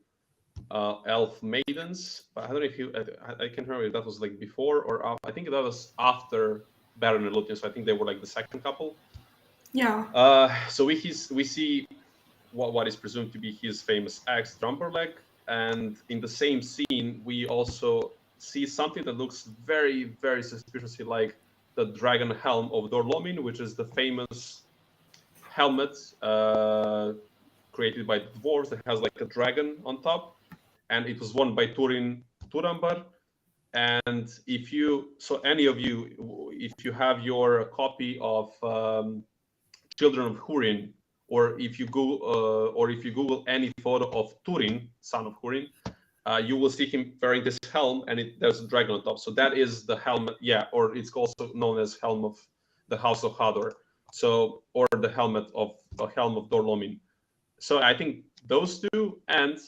elf maidens. But I don't know if I can't remember if that was like before or after. I think that was after Baron and Luthien. So I think they were like the second couple. Yeah. So we see what is presumed to be his famous axe, Drumberleg, and in the same scene we also see something that looks very, very suspiciously like the dragon helm of Dorlomin, which is the famous helmet created by the dwarves that has like a dragon on top, and it was worn by Turambar. And if you, so any of you, if you have your copy of Children of Húrin, or if you Google any photo of Túrin, son of Húrin, you will see him wearing this helm, and there's a dragon on top. So that is the helmet, yeah, or it's also known as helm of the House of Hador. So, or the helm of Dorlomin. So I think those two, and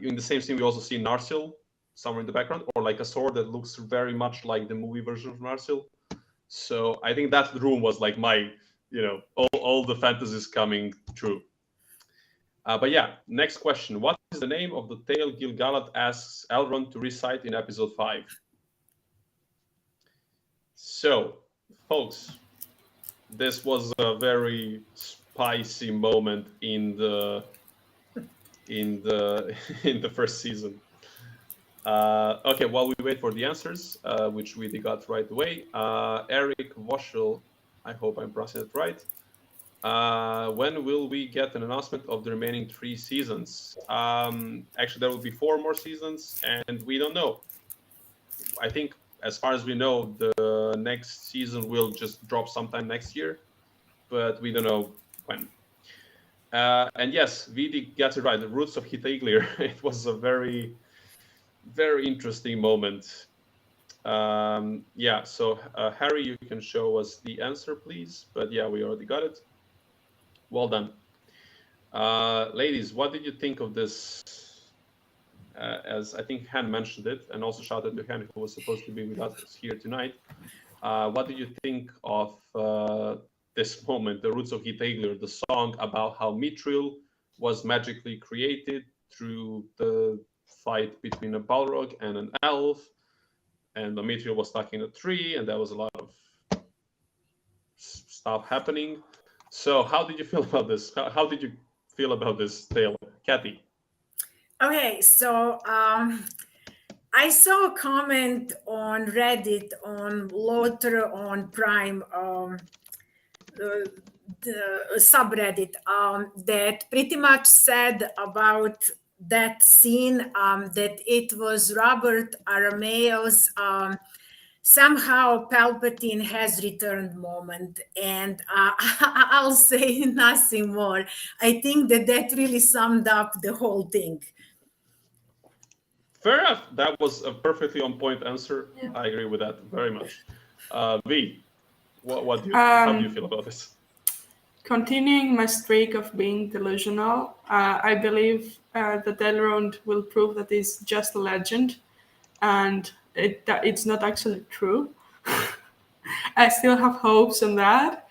in the same scene we also see Narsil somewhere in the background, or like a sword that looks very much like the movie version of Narsil. So I think that room was like my, all the fantasies coming true. But yeah, next question. What is the name of the tale Gil-galad asks Elrond to recite in episode 5? So, folks, this was a very spicy moment in the first season. Okay, while we wait for the answers, which we got right away, Eric Voschel, I hope I'm pronouncing it right. When will we get an announcement of the remaining 3 seasons? Actually, there will be 4 more seasons, and we don't know. I think, as far as we know, the next season will just drop sometime next year, but we don't know when. And yes, Vidi gets it right. The roots of Hithaeglir. It was a very, very interesting moment. Yeah, so Harry, you can show us the answer, please. But yeah, we already got it. Well done. Ladies, what did you think of this? As I think Han mentioned it, and also shout out to Han, who was supposed to be with us here tonight. What did you think of this moment, the roots of Hithaeglir, the song about how Mithril was magically created through the fight between a Balrog and an elf, and the Mithril was stuck in a tree, and there was a lot of stuff happening. So how did you feel about this? How did you feel about this tale? Kathy? Okay, so I saw a comment on Reddit, on Lothar, on Prime, the subreddit, that pretty much said about that scene that it was Robert Arameo's somehow Palpatine has returned moment, and I'll say nothing more. I think that really summed up the whole thing. Fair enough. That was a perfectly on point answer. Yeah. I agree with that very much. V, what do you? How do you feel about this? Continuing my streak of being delusional, I believe that Elrond will prove that it's just a legend, and it's not actually true. I still have hopes on that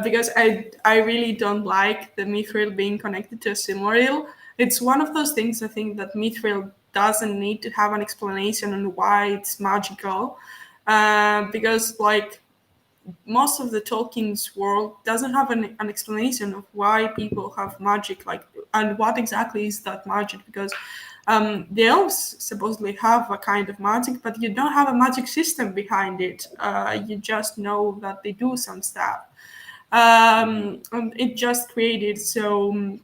because I really don't like the Mithril being connected to a Silmaril. It's one of those things I think that Mithril doesn't need to have an explanation on why it's magical, because like most of the Tolkien's world doesn't have an explanation of why people have magic, like, and what exactly is that magic, because the elves supposedly have a kind of magic, but you don't have a magic system behind it. You just know that they do some stuff. And it just created so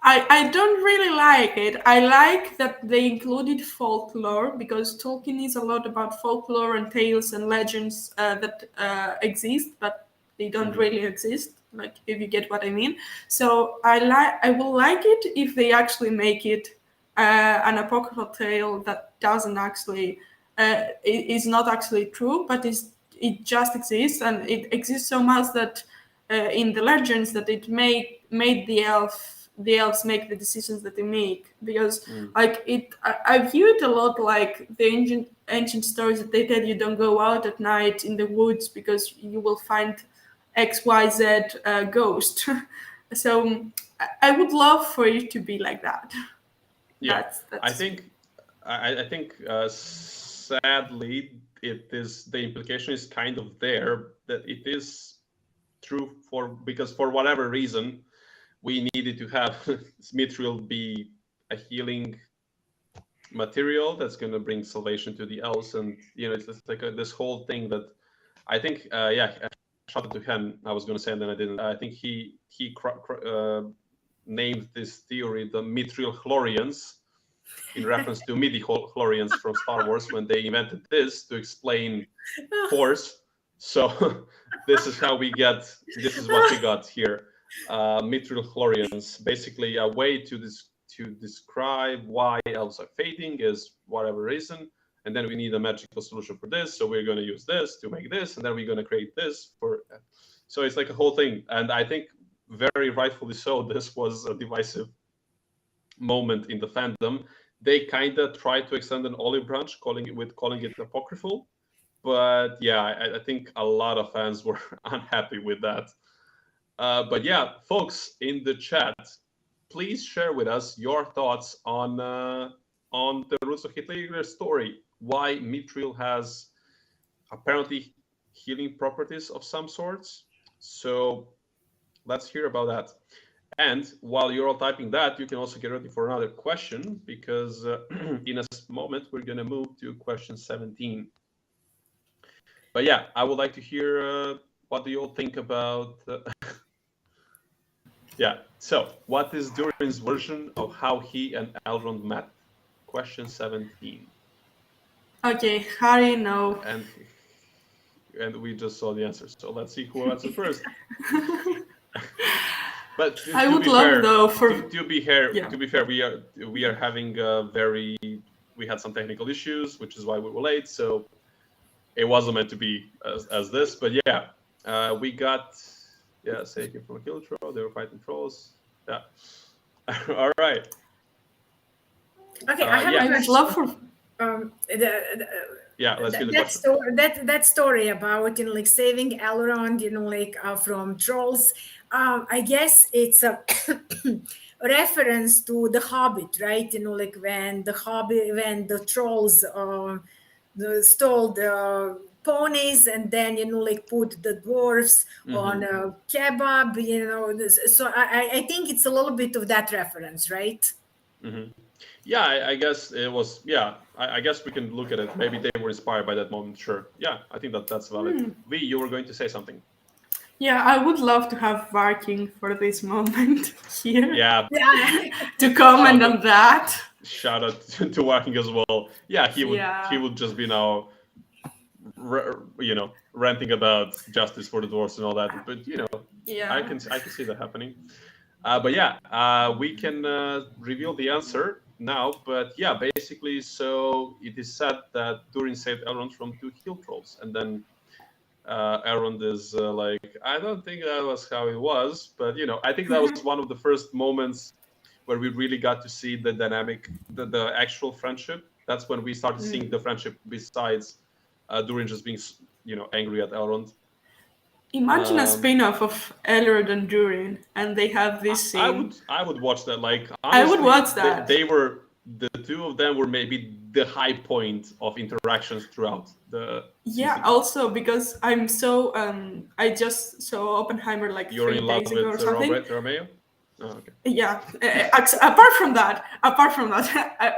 I don't really like it. I like that they included folklore because Tolkien is a lot about folklore and tales and legends that exist, but they don't really exist. Like, if you get what I mean. So I will like it if they actually make it an apocryphal tale that doesn't actually is not actually true, but it just exists, and it exists so much that in the legends that it made the elves make the decisions that they make, because like I view it a lot like the ancient stories that they tell you don't go out at night in the woods because you will find XYZ ghost. So I would love for it to be like that. Yeah, That's I think sadly it is, the implication is kind of there that it is true because for whatever reason we needed to have Mithril be a healing material that's going to bring salvation to the elves, and it's like this whole thing that I think I shouted to him. I was going to say, and then I didn't. I think he named this theory the Mithril Chlorians in reference to midi-chlorians from Star Wars when they invented this to explain force. So this is what we got here. Mithril Chlorians, basically a way to describe why elves are fading is whatever reason, and then we need a magical solution for this, so we're going to use this to make this, and then we're going to create this for. So it's like a whole thing, and I think very rightfully so, this was a divisive moment in the fandom. They kind of tried to extend an olive branch, calling it apocryphal, but yeah, I think a lot of fans were unhappy with that. But yeah, folks in the chat, please share with us your thoughts on the Roots of Hitler story. Why Mithril has apparently healing properties of some sorts. So let's hear about that. And while you're all typing that, you can also get ready for another question, because in a moment we're going to move to question 17. But yeah, I would like to hear what do you all think about. Yeah, so what is Durin's version of how he and Elrond met? Question 17. Okay, Harry, no. And we just saw the answer, so let's see who answers first. But I would love though to be fair, we are having we had some technical issues, which is why we were late. So it wasn't meant to be as this, but yeah, we got saving from a kill troll. They were fighting trolls. Yeah. All right. Okay, I have a question. love for. Let's hear the question. That story about like saving Elrond, from trolls. I guess it's a reference to the Hobbit, right? Like when the trolls stole the ponies and then put the dwarfs on a kebab. So I think it's a little bit of that reference, right? Mm-hmm. Yeah, I guess it was. Yeah, I guess we can look at it. Maybe they were inspired by that moment. Sure. Yeah, I think that's valid. V, you were going to say something. Yeah, I would love to have Viking for this moment here. Yeah. To comment on that. Shout out to Viking as well. Yeah, he would just be now, ranting about justice for the dwarves and all that. But I can see that happening. But yeah, we can reveal the answer. now, but yeah, basically, so it is said that Durin saved Elrond from 2 hill trolls, and then Elrond is like, I don't think that was how it was, but I think that was one of the first moments where we really got to see the dynamic, the actual friendship. That's when we started seeing the friendship besides Durin just being, angry at Elrond. Imagine a spin-off of Elrond and Durin, and they have this scene. I would watch that. Like, I would honestly, watch that. They were, the two of them were maybe the high point of interactions throughout the season. Also because I'm so I just saw Oppenheimer like You're 3 in love days ago or with something. Robert Romeo? Oh, okay. Yeah. Apart from that,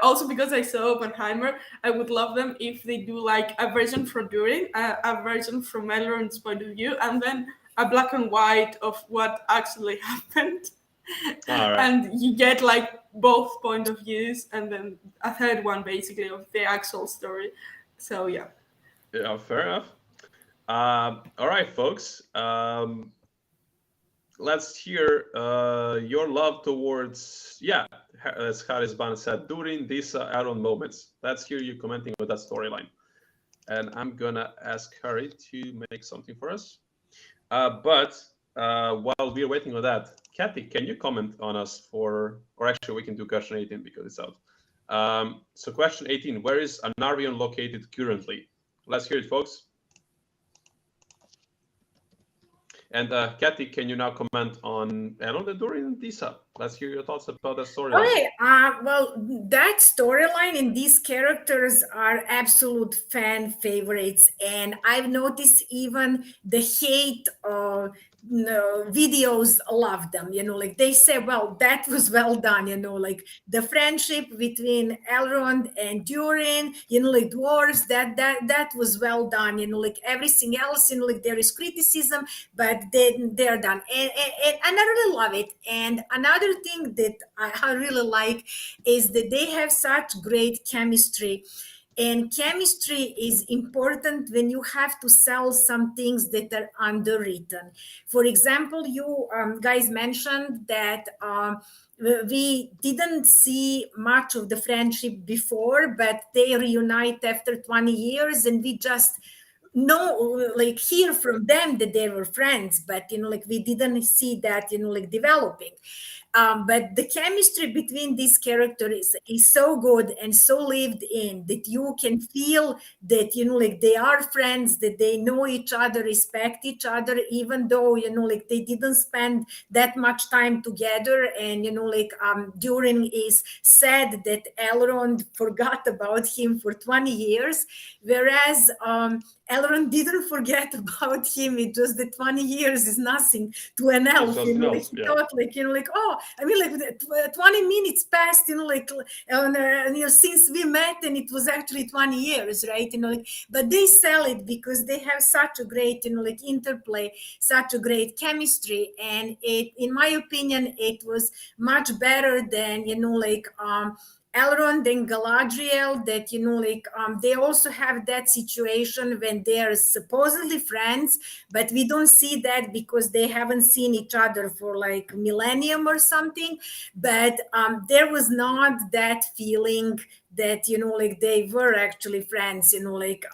also because I saw Oppenheimer, I would love them if they do like a version for Durin, a version from Elrond's point of view, and then a black and white of what actually happened. All right. And you get like both point of views, and then a third one basically of the actual story. So yeah. Yeah, fair enough. All right, folks. Let's hear your love towards, as Haris Ban said, during these Elrond moments. Let's hear you commenting on that storyline. And I'm going to ask Harry to make something for us. But while we're waiting on that, Kathy, can you comment on us or actually we can do question 18 because it's out. So question 18, where is Anarion located currently? Let's hear it, folks. And Kathy, can you now comment on Elrond and Durin Disa? Let's hear your thoughts about that storyline. Okay, well, that storyline and these characters are absolute fan favorites, and I've noticed even the hate videos love them. Like they say, well, that was well done. Like the friendship between Elrond and Durin. Like dwarves, that was well done. Like everything else. Like there is criticism, but they're done, and I really love it. And another thing that I really like is that they have such great chemistry. And chemistry is important when you have to sell some things that are underwritten. For example, you guys mentioned that we didn't see much of the friendship before, but they reunite after 20 years, and we just know, like, hear from them that they were friends, but like we didn't see that like developing. But the chemistry between these characters is so good and so lived in that you can feel that like they are friends, that they know each other, respect each other, even though like they didn't spend that much time together. And like Durin is sad that Elrond forgot about him for 20 years, whereas Elrond didn't forget about him. It just that 20 years is nothing to an elf. Like he thought, like, oh, I mean, like 20 minutes passed, since we met, and it was actually 20 years, right? But they sell it because they have such a great, like interplay, such a great chemistry, and it, in my opinion, it was much better than, Elrond and Galadriel, that they also have that situation when they are supposedly friends, but we don't see that because they haven't seen each other for like millennium or something. But there was not that feeling that like they were actually friends, unlike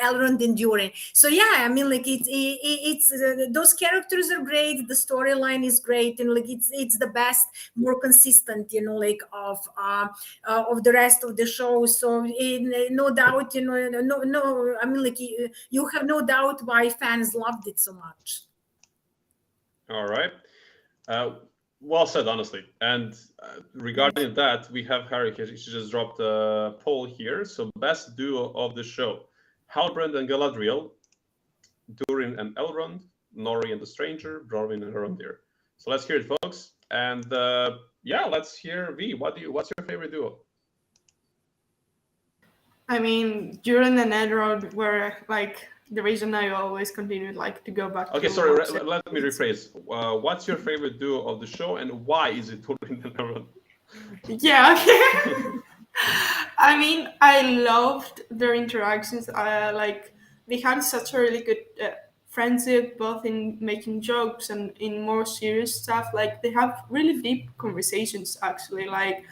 Elrond and Durin. So yeah, I mean, like it's those characters are great, the storyline is great, and like it's the best, more consistent, of the rest of the show. So no doubt, I mean, like you have no doubt why fans loved it so much. All right. Well said, honestly. And regarding that, we have Harry here. She just dropped a poll here. So best duo of the show: Halbrand and Galadriel, Durin and Elrond, Nori and the Stranger, Brorwin and Arondir. So let's hear it, folks. And let's hear V. What's your favorite duo? I mean, Durin and Elrond were like the reason I always continued like to go back. Okay, sorry. Let me rephrase. What's your favorite duo of the show, and why is it Durin and Elrond? Yeah. Okay. I mean, I loved their interactions. Like they had such a really good friendship, both in making jokes and in more serious stuff. Like they have really deep conversations actually. Like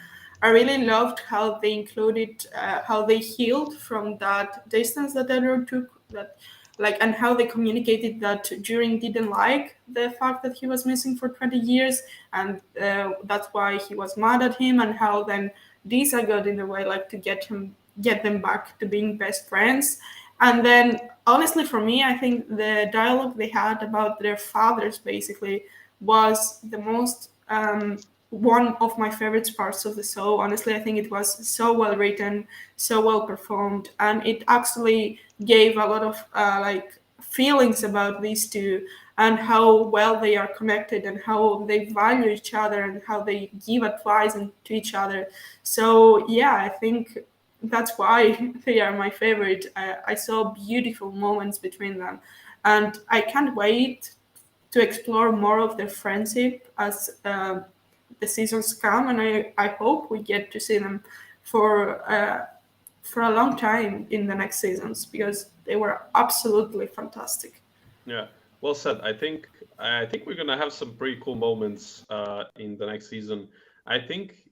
I really loved how they included how they healed from that distance that Edward took, that like, and how they communicated that Durin didn't like the fact that he was missing for 20 years, and that's why he was mad at him, and how then Disa got in the way, like to get them back to being best friends. And then honestly for me, I think the dialogue they had about their fathers basically was the most one of my favorite parts of the show. Honestly, I think it was so well written, so well performed, and it actually gave a lot of like feelings about these two, and how well they are connected, and how they value each other, and how they give advice to each other. So yeah, I think that's why they are my favorite. I saw beautiful moments between them, and I can't wait to explore more of their friendship as the seasons come, and I hope we get to see them for a long time in the next seasons, because they were absolutely fantastic. Yeah, well said. I think we're gonna have some pretty cool moments in the next season. I think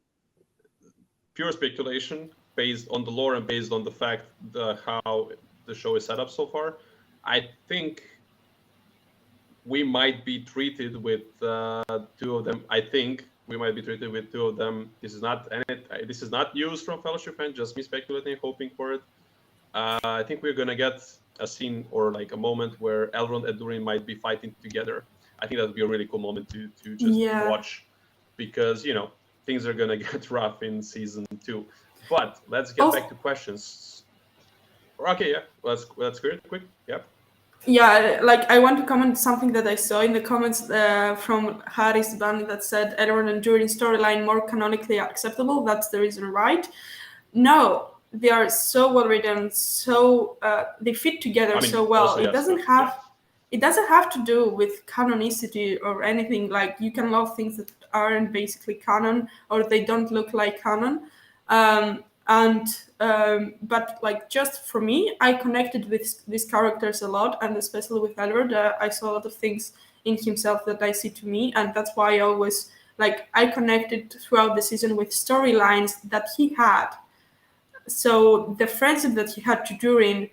pure speculation based on the lore and based on the fact how the show is set up so far. I think we might be treated with two of them. I think we might be treated with two of them. This is not news from Fellowship and just me speculating, hoping for it. I think we're gonna get a scene or like a moment where Elrond and Durin might be fighting together. I think that would be a really cool moment to just Yeah. watch, because things are gonna get rough in season 2. But let's get Also, back to questions. Okay, yeah, let's go quick. Yep. yeah, like I want to comment something that I saw in the comments from Haris Bani that said Edward and Durin storyline more canonically acceptable. That's the reason, right? No, they are so well written, so they fit together I mean, so well. also yes, but yeah. It doesn't have to do with canonicity or anything. Like you can love things that aren't basically canon, or they don't look like canon. And but like just for me, I connected with these characters a lot, and especially with Edward, I saw a lot of things in himself that I see to me, and that's why I always like I connected throughout the season with storylines that he had. So the friendship that he had to Durin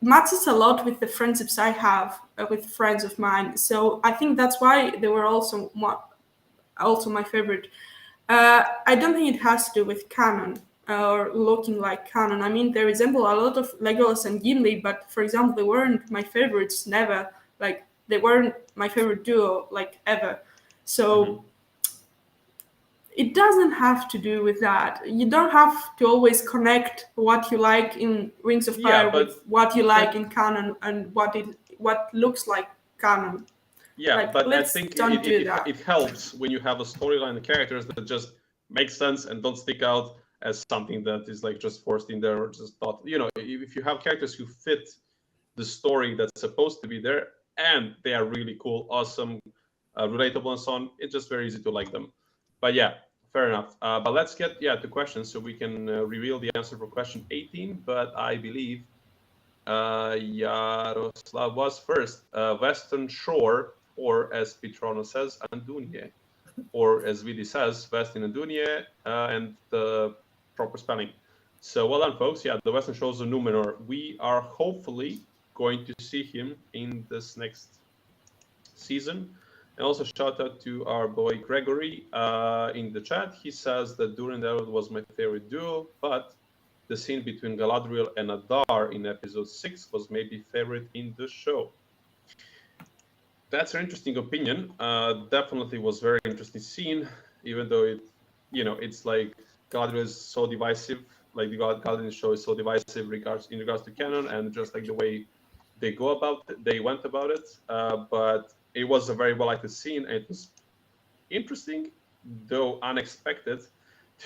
matches a lot with the friendships I have with friends of mine. So I think that's why they were also my favorite. I don't think it has to do with canon or looking like canon. I mean, they resemble a lot of Legolas and Gimli, but for example, they weren't my favorites. Never, like they weren't my favorite duo, like ever. So it doesn't have to do with that. You don't have to always connect what you like in Rings of Yeah, Fire but with what you for like in canon and what looks like canon. yeah, Like but I let's think don't do that. it helps when you have a storyline and characters that just make sense and don't stick out as something that is like just forced in there or just thought. If you have characters who fit the story that's supposed to be there and they are really cool, awesome, relatable, and so on, it's just very easy to like them. But yeah, fair enough. But let's get to questions so we can reveal the answer for question 18. But I believe Yaroslav was first. Western Shore, or as Petrono says, Andunie, or as Vidi says, Westin Andunie, and the proper spelling. So well done, folks. Yeah, the Western Shore is a Numenor. We are hopefully going to see him in this next season. And also shout out to our boy Gregory in the chat. He says that Durin Elrond was my favorite duo, but the scene between Galadriel and Adar in episode 6 was maybe favorite in the show. That's an interesting opinion. Definitely was very interesting scene, even though it's like Galadriel is so divisive. Like the Galadriel show is so divisive in regards to canon and just like the way they went about it. But it was a very well acted scene, and it was interesting, though unexpected,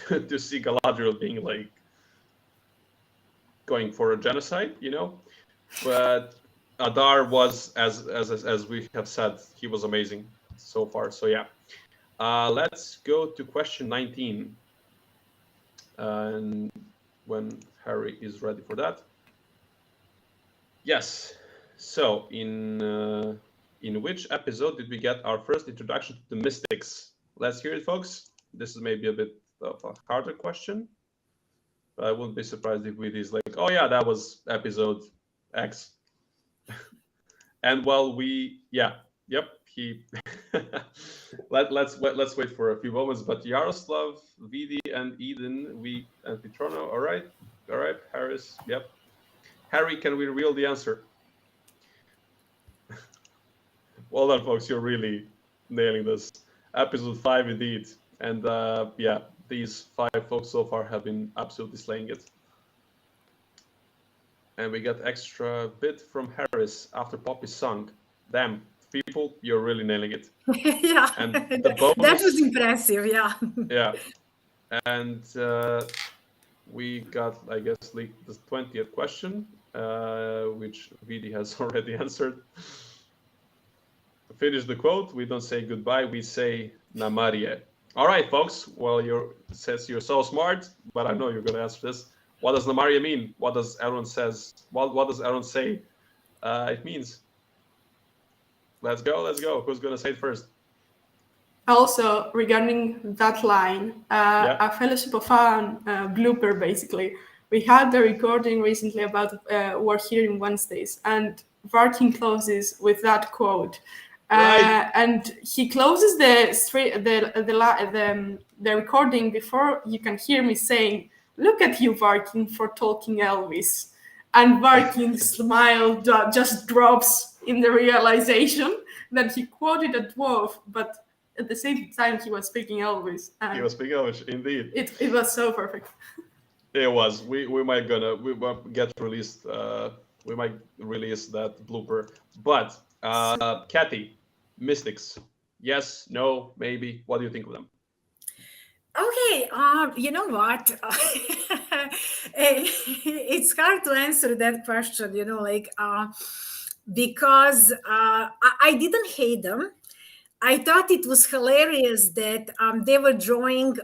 to see Galadriel being like going for a genocide, But Adar was, as we have said, he was amazing so far. So yeah, let's go to question 19, and when Harry is ready for that. Yes. So, in which episode did we get our first introduction to the mystics? Let's hear it, folks. This is maybe a bit of a harder question, but I wouldn't be surprised if Weedy's like, "Oh yeah, that was episode X." And while he. let's wait for a few moments. But Yaroslav, Vidi, and Eden, and Petrono. All right, Harris. Yep. Harry, can we reveal the answer? Well done, folks. You're really nailing this. Episode 5, indeed. And these 5 folks so far have been absolutely slaying it. And we got extra bit from Harris after Poppy sung. Damn, people, you're really nailing it. Yeah, And the bonus, that was impressive. Yeah. Yeah. And we got, I guess, the 20th question, which Vidi has already answered. Finish the quote. We don't say goodbye. We say Namarie. All right, folks. Well, says you're so smart, but I know you're going to answer this. What does Namarie mean? What does Elrond says? What does Elrond say? It means. Let's go. Who's going to say it first? Also, regarding that line, a Fellowship of Fun blooper, basically. We had the recording recently about We're Here in Wednesdays, and Varkin closes with that quote. Right. And he closes the recording before you can hear me saying, "Look at you, Varkin, for talking Elvis." And Varkin's smile just drops in the realization that he quoted a dwarf, but at the same time he was speaking Elvis. And he was speaking Elvis, indeed. It was so perfect. It was. We might get released. We might release that blooper. But Kathy, mystics. Yes, no, maybe. What do you think of them? Okay, you know what? It's hard to answer that question, because I didn't hate them. I thought it was hilarious that they were drawing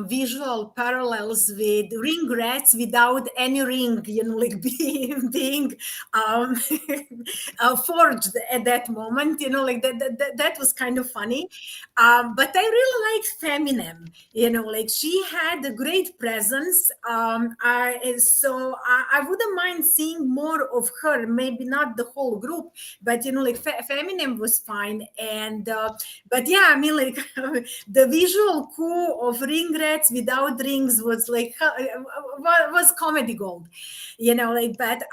visual parallels with ring rats without any ring, being forged at that moment. That was kind of funny. But I really liked Feminem. She had a great presence. So I wouldn't mind seeing more of her. Maybe not the whole group, but Feminem was fine. And but yeah, the visual coup of ring rats without rings was was comedy gold, But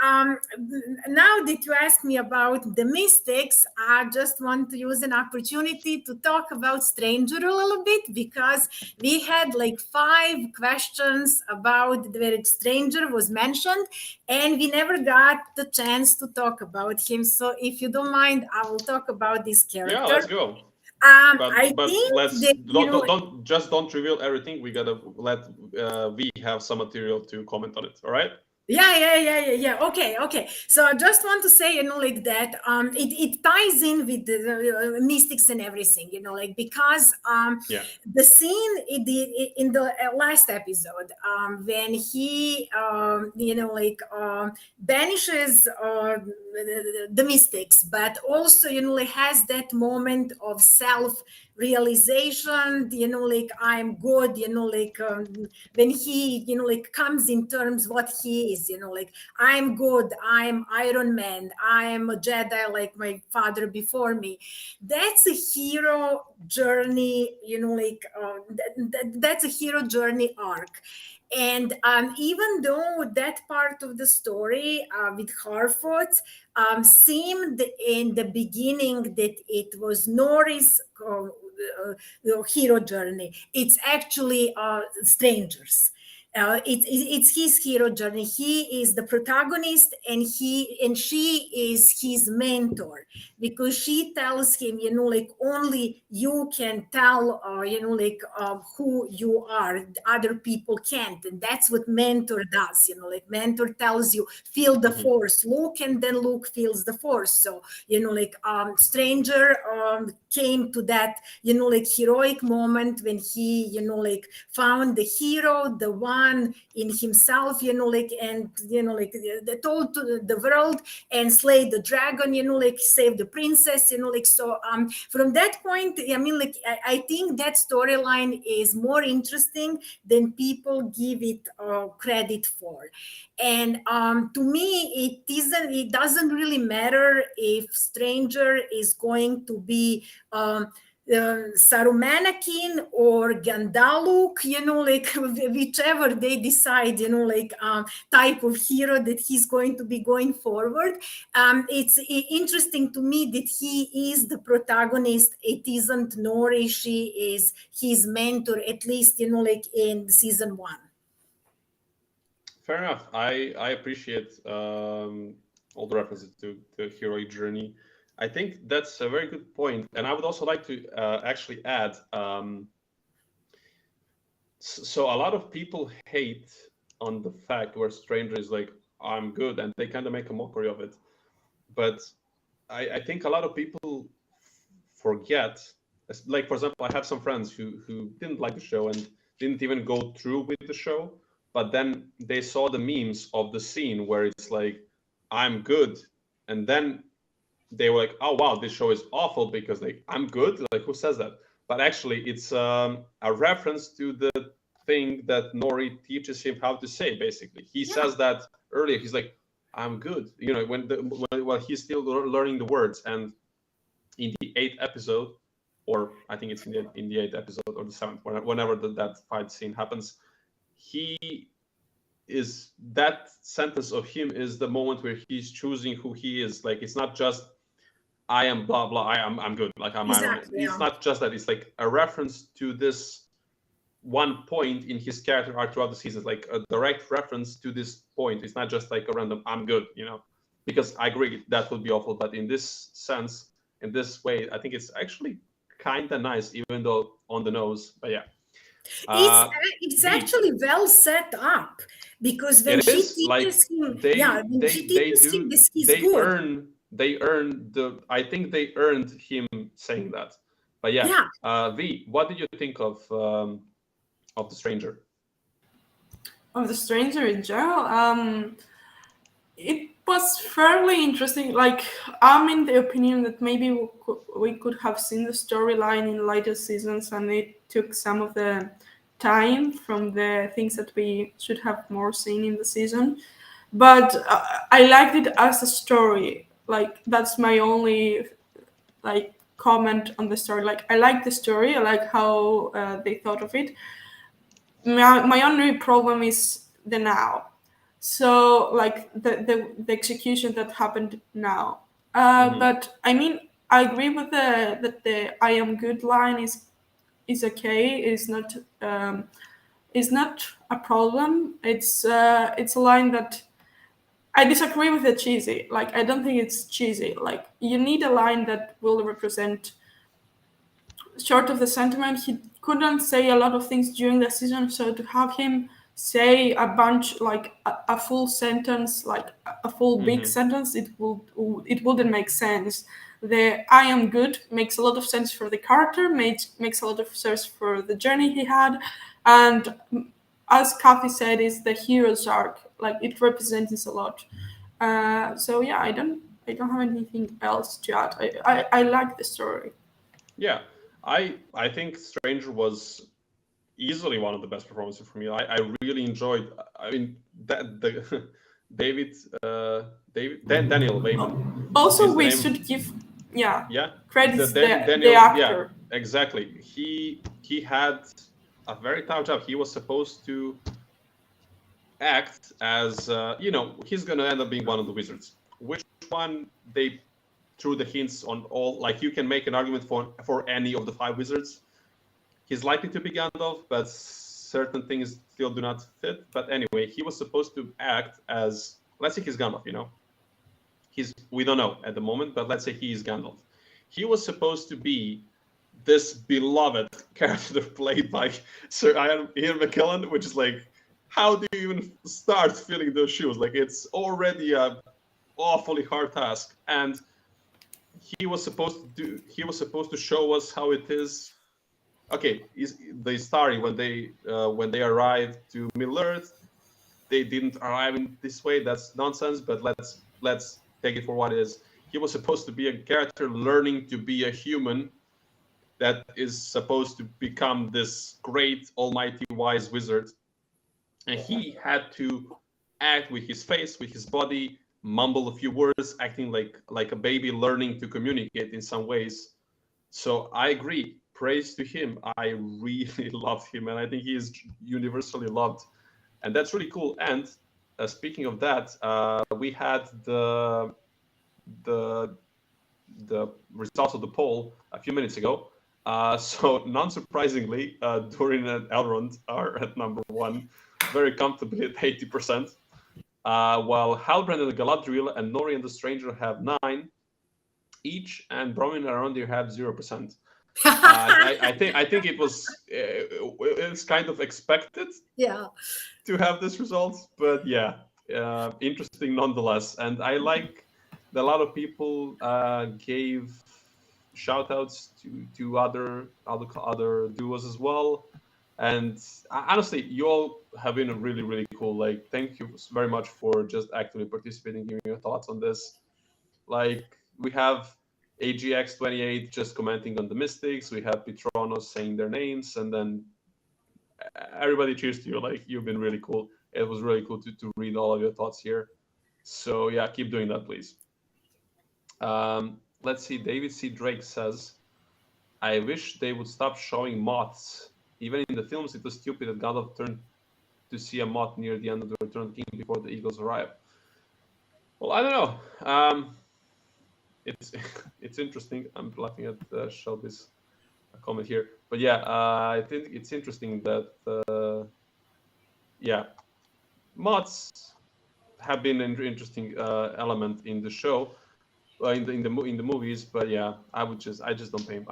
now that you ask me about the mystics, I just want to use an opportunity to talk about Stranger a little bit, because we had 5 questions about where Stranger was mentioned, and we never got the chance to talk about him. So if you don't mind, I will talk about this character. Yeah, let's go. But let's don't reveal everything. We gotta let we have some material to comment on it. All right. Yeah. Okay. So I just want to say, that it ties in with the mystics and everything, because the scene in the last episode, when he, banishes the mystics, but also, has that moment of self-realization, I'm good, when he, comes in terms what he is, I'm good, I'm Iron Man, I'm a Jedi like my father before me. That's a hero journey, that's a hero journey arc. And even though that part of the story with Harfoot seemed in the beginning that it was Nori's hero journey, it's actually Stranger's. It's his hero journey. He is the protagonist, and she is his mentor, because she tells him, only you can tell, who you are. Other people can't, and that's what mentor does. Mentor tells you, feel the force, look, and then Luke feels the force. So Stranger came to that, heroic moment when he, found the hero, the one one in himself, and told to the world and slay the dragon, save the princess, so from that point, I think that storyline is more interesting than people give it credit for. And to me, it doesn't really matter if Stranger is going to be Sarumanakin or Gandaluk, whichever they decide, type of hero that he's going to be going forward. It's interesting to me that he is the protagonist. It isn't Nori. She is his mentor, at least, in season 1. Fair enough. I appreciate all the references to the heroic journey. I think that's a very good point, and I would also like to actually add. So a lot of people hate on the fact where Stranger is like, I'm good, and they kind of make a mockery of it. But I think a lot of people forget. Like, for example, I have some friends who didn't like the show and didn't even go through with the show, but then they saw the memes of the scene where it's like, I'm good, and then they were like, oh wow, this show is awful because like I'm good. Like, who says that? But actually, it's a reference to the thing that Nori teaches him how to say. Basically, he says that earlier. He's like, I'm good. When he's still learning the words. And in the 8th episode, or I think it's in the 8th episode or the 7th, whenever that fight scene happens, that sentence of him is the moment where he's choosing who he is. Like, it's not just I am blah blah. I'm good. Like, I'm Exactly, It's not just that. It's like a reference to this one point in his character arc throughout the season, like a direct reference to this point. It's not just like a random I'm good, Because I agree that would be awful, but in this sense, in this way, I think it's actually kind of nice, even though on the nose. But yeah, it's actually well set up, because when she teaches him, this, he's good. They earn the. I think they earned him saying that. But yeah. V, what did you think of the Stranger? Of the Stranger in general, it was fairly interesting. Like, I'm in the opinion that maybe we could have seen the storyline in later seasons, and it took some of the time from the things that we should have more seen in the season. But I liked it as a story. Like, that's my only comment on the story. Like, I like the story. I like how they thought of it. My only problem is the now. So, like, the execution that happened now. But I mean, I agree with that the I am good line is okay. Is not a problem. It's a line that I disagree with the cheesy. Like, I don't think it's cheesy. Like, you need a line that will represent, short of the sentiment. He couldn't say a lot of things during the season, so to have him say a bunch, like a full sentence, like a full big sentence, it wouldn't make sense. The I am good makes a lot of sense for the character, makes a lot of sense for the journey he had, and as Kathy said, is the hero's arc. Like, it represents a lot. So yeah, I don't have anything else to add. I like the story. Yeah, I think Stranger was easily one of the best performances for me. I really enjoyed. I mean, Daniel Wayman. Also, we should give credits Daniel, the actor. Yeah, exactly. He had a very tough job. He was supposed to act as he's gonna end up being one of the wizards. Which one they threw the hints on all? Like, you can make an argument for any of the 5 wizards. He's likely to be Gandalf, but certain things still do not fit. But anyway, he was supposed to act as, let's say he's Gandalf, we don't know at the moment, but let's say he is Gandalf. He was supposed to be this beloved character played by Sir Ian McKellen, which is like, how do you even start filling those shoes? Like, it's already a awfully hard task. And he was supposed to show us how it is okay, the Istari when they arrived to Middle Earth, they didn't arrive in this way. That's nonsense. But let's take it for what it is. He was supposed to be a character learning to be a human that is supposed to become this great, almighty, wise wizard, and he had to act with his face, with his body, mumble a few words, acting like a baby learning to communicate in some ways. So I agree. Praise to him. I really love him, and I think he is universally loved, and that's really cool. And speaking of that, we had the the results of the poll a few minutes ago. So non-surprisingly, Durin and Elrond are at number one, very comfortably at 80%. While Halbrand and Galadriel and Nori and the Stranger have 9 each, and Bromwell and Arondir have 0%. I think it's kind of expected to have this result, but yeah, interesting nonetheless. And I like that a lot of people gave shout outs to other duos as well. And honestly, you all have been really, really cool. Like, thank you very much for just actively participating, giving your thoughts on this. Like, we have AGX28 just commenting on the Mystics. We have Petronos saying their names, and then everybody cheers to you. Like, you've been really cool. It was really cool to read all of your thoughts here. So yeah, keep doing that, please. Let's see. David C. Drake says, I wish they would stop showing moths. Even in the films, it was stupid that Gandalf turned to see a moth near the end of the Return of the King before the eagles arrive. Well, I don't know. It's interesting. I'm laughing at Shelby's comment here, but yeah, I think it's interesting that moths have been an interesting element in the show, in the movies. But yeah, I just don't pay.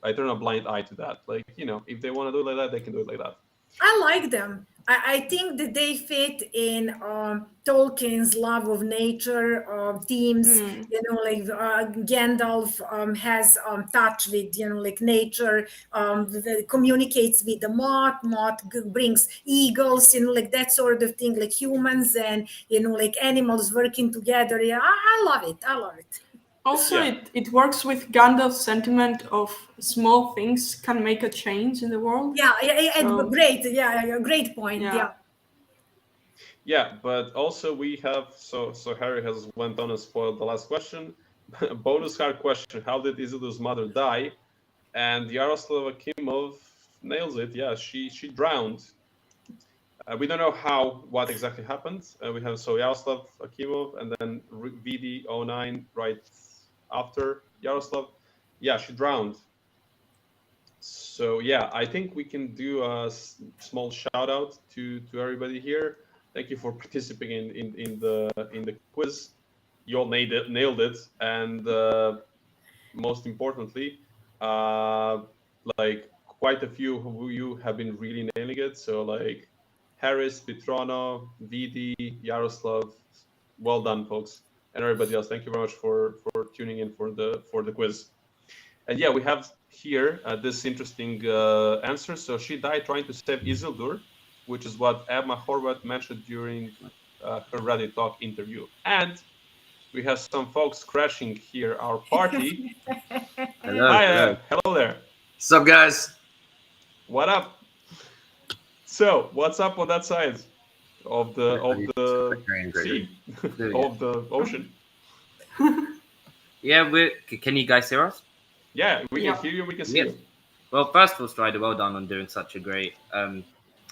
I turn a blind eye to that. Like, if they want to do it like that, they can do it like that. I like them. I think that they fit in Tolkien's love of nature themes. Like Gandalf has touch with, like nature, communicates with the moth. Moth brings eagles, like that sort of thing, like humans and, like animals working together. Yeah, I love it. I love it. Also, it works with Gandalf's sentiment of small things can make a change in the world. Great. Yeah, great point. Yeah, but also we have so Harry has went on and spoiled the last question. Bonus hard question: how did Isildur's mother die? And Yaroslav Akimov nails it. Yeah, she drowned. We don't know what exactly happened. We have Yaroslav Akimov and then VD09 right after Yaroslav. Yeah, she drowned. So yeah, I think we can do a small shout out to everybody here. Thank you for participating in the quiz. You all nailed it, and most importantly, like quite a few of you have been really nailing it. So like Harris, Petrono, VD, Yaroslav, well done, folks, and everybody else. Thank you very much for tuning in for the quiz. And yeah, we have here this interesting answer. So she died trying to save Isildur, which is what Emma Horvath mentioned during her Reddit Talk interview. And we have some folks crashing here our party. Hello. Hi there. Hello there. What's up, guys? What up? So, what's up on that side of the sea, of the ocean? Yeah, can you guys hear us? Yeah, we can hear you. We can see you. Well, first of all, Strider, well done on doing such a great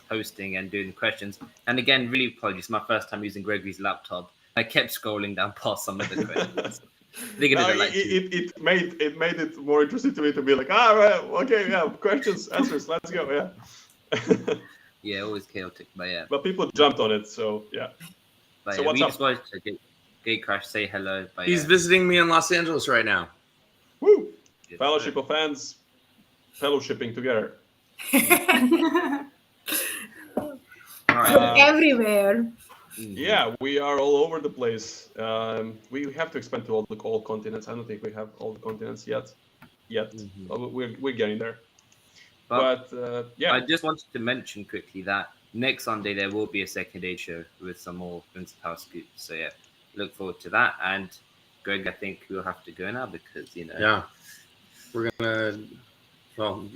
hosting and doing the questions. And again, really apologies. My first time using Gregory's laptop. I kept scrolling down past some of the questions. It made it more interesting to me to be like, right, okay, yeah, questions, answers, let's go, yeah. Yeah, always chaotic, but yeah. But people jumped on it, so yeah. But so yeah, what's up? Just wanted to Gatecrash say hello. But he's visiting me in Los Angeles right now. Woo! Good Fellowship of fans, fellowshipping together. All right, everywhere. Yeah, we are all over the place. We have to expand to all continents. I don't think we have all the continents yet. yet. We're getting there. But Yeah, I just wanted to mention quickly that next Sunday there will be a second aid show with some more Vince House scoops. So yeah, look forward to that. And Greg, I think we'll have to go now because Yeah. We're gonna well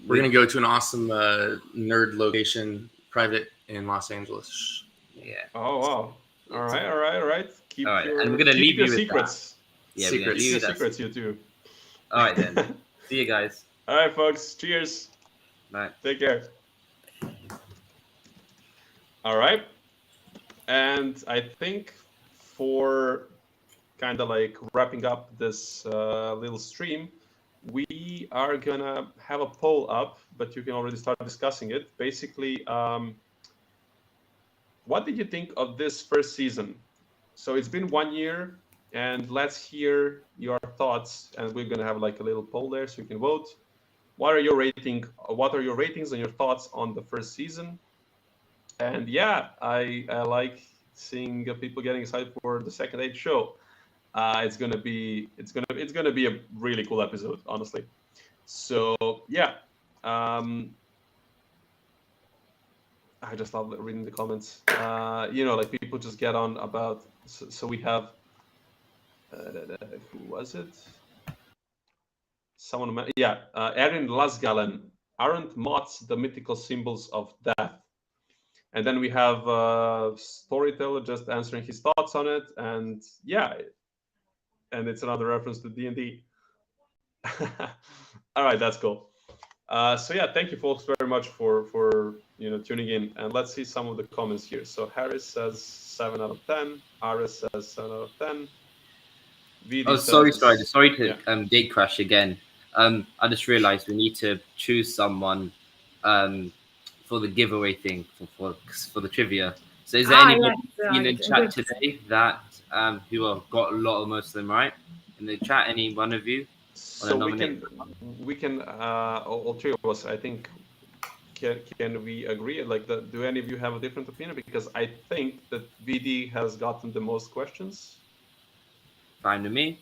we're gonna go to an awesome nerd location, private in Los Angeles. Yeah. Oh wow! All right. Keep All right, your and we're gonna leave your you with secrets. That. Yeah, we're gonna Secrets. leave Keep you your with secrets, that. you two. All right then. See you guys. All right, folks. Cheers. Bye. Take care. All right. And I think for kind of like wrapping up this little stream, we are gonna have a poll up, but you can already start discussing it. Basically, what did you think of this first season? So it's been 1 year, and let's hear your thoughts. And we're gonna have like a little poll there, so you can vote. What are your ratings and your thoughts on the first season? And yeah, I like seeing people getting excited for the second Age show. It's gonna be a really cool episode, honestly. So yeah, I just love reading the comments. Like people just get on about. So we have who was it? Someone, yeah, Erin Lasgalen. Aren't moths the mythical symbols of death? And then we have Storyteller just answering his thoughts on it, and yeah, and it's another reference to D&D. All right, that's cool. So yeah, thank you folks very much for tuning in, and let's see some of the comments here. So Harris says 7 out of 10. Aris says 7 out of 10. VD sorry to yeah. gate crash again. I just realized we need to choose someone for the giveaway thing for the trivia. So is there anybody in the chat today that who have got a lot of most of them right in the chat? Any one of you? So we can all three of us, I think. Can we agree? Like, do any of you have a different opinion? Because I think that VD has gotten the most questions. Fine with me.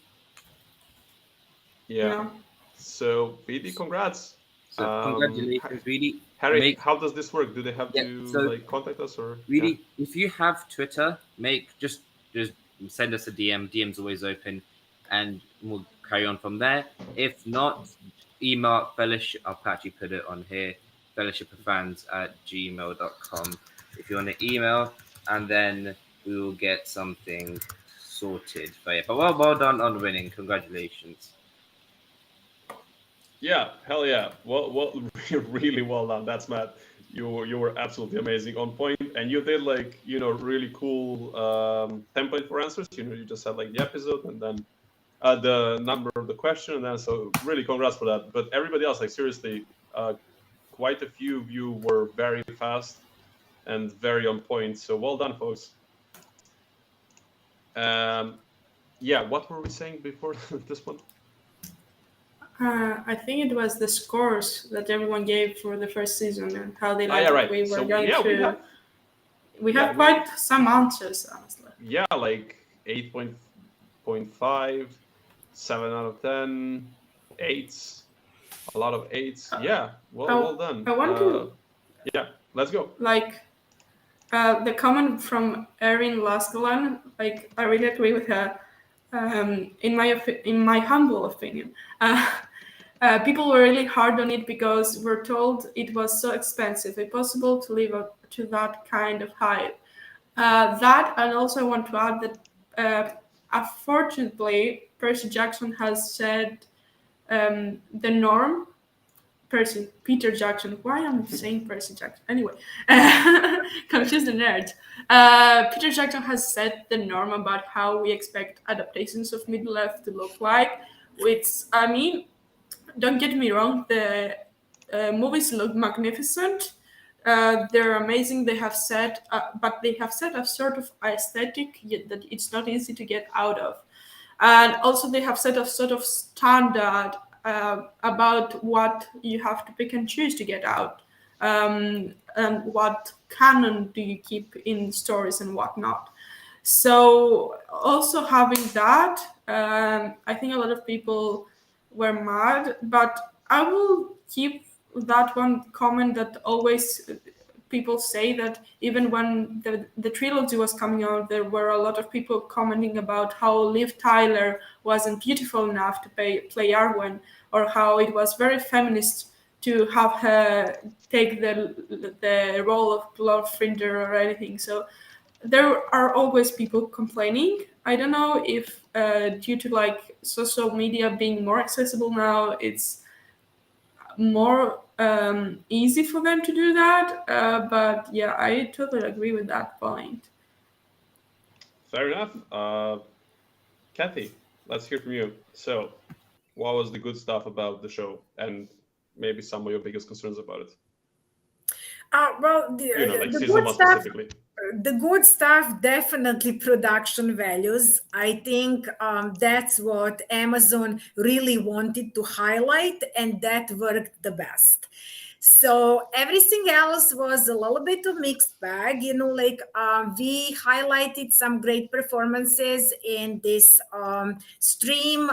Yeah. So VD, congrats. So congratulations, VD. Harry, how does this work? Do they have to contact us or? Really, if you have Twitter, just send us a DM. DM's always open, and we'll carry on from there. If not, email fellowship. I'll actually put it on here. fellowshipofans@gmail.com. If you want to email, and then we will get something sorted for you. But well done on winning. Congratulations. Yeah, hell yeah. Well, really well done. That's Matt. You were absolutely amazing, on point, and you did really cool template for answers. You just had like the episode and then the number of the question, and then so really congrats for that. But everybody else, like seriously, quite a few of you were very fast and very on point. So well done, folks. Yeah, what were we saying before this one? I think it was the scores that everyone gave for the first season and how they liked it. We were going through. We have quite some answers, honestly. Yeah, like 8.5, 7 out of 10, 8s, a lot of 8s. Yeah, well done. I want to. Yeah, let's go. Like the comment from Erin Lasgalan, like I really agree with her. In my humble opinion, people were really hard on it because we're told it was so expensive, impossible to live up to that kind of hype. That, and also I want to add that unfortunately, Percy Jackson has said the norm. Peter Jackson. Why am I saying Percy Jackson? Anyway, confuse the nerd. Peter Jackson has set the norm about how we expect adaptations of Middle-earth to look like. Which, I mean, don't get me wrong, the movies look magnificent. They're amazing. They have set, but they have set a sort of aesthetic that it's not easy to get out of. And also they have set a sort of standard about what you have to pick and choose to get out, and what canon do you keep in stories and whatnot. So also having that, I think a lot of people were mad, but I will keep that one comment that always people say, that even when the trilogy was coming out, there were a lot of people commenting about how Liv Tyler wasn't beautiful enough to play Arwen, or how it was very feminist to have her take the role of Glorfindel or anything. So there are always people complaining. I don't know if due to like social media being more accessible now, it's more easy for them to do that. But yeah, I totally agree with that point. Fair enough. Kathy, let's hear from you. So, what was the good stuff about the show, and maybe some of your biggest concerns about it? Well, Like the season good one stuff, specifically. the good stuff, definitely production values. I think that's what Amazon really wanted to highlight, and that worked the best. So everything else was a little bit of mixed bag, like we highlighted some great performances in this stream,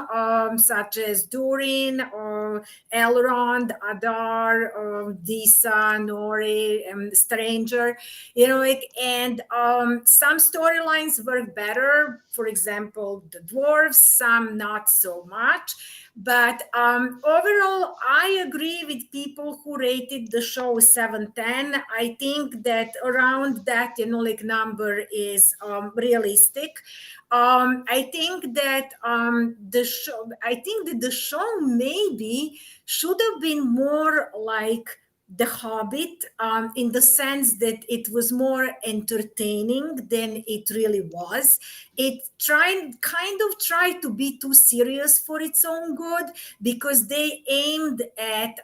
such as Durin, or Elrond, Adar, Disa, Nori, Stranger, and some storylines work better. For example, the dwarves, some not so much. But overall, I agree with people who rated the show 7-10. I think that around that, number is realistic. I think that the show maybe should have been more like The Hobbit, in the sense that it was more entertaining than it really was. It kind of tried to be too serious for its own good, because they aimed at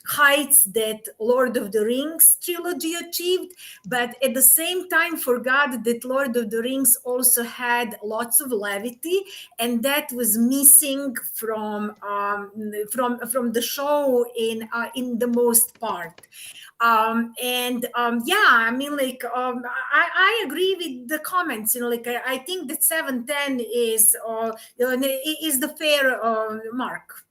heights that Lord of the Rings trilogy achieved, but at the same time forgot that Lord of the Rings also had lots of levity, and that was missing from the show in the most part. Yeah, I mean, I agree with the comments. I think that 7-10 is the fair mark.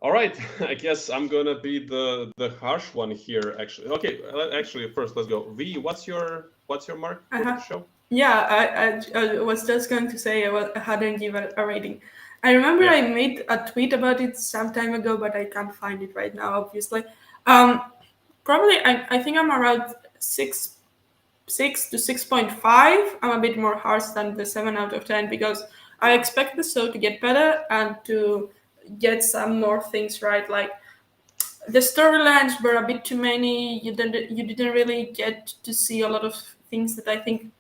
All right, I guess I'm gonna be the harsh one here. Actually, okay. Actually, first let's go. V, what's your mark for the show? Yeah, I was just going to say I hadn't given a rating. I remember I made a tweet about it some time ago, but I can't find it right now, obviously. Probably, I think I'm around 6 to 6.5. I'm a bit more harsh than the 7 out of 10, because I expect the show to get better and to get some more things right. Like, the storylines were a bit too many. You didn't really get to see a lot of things that I think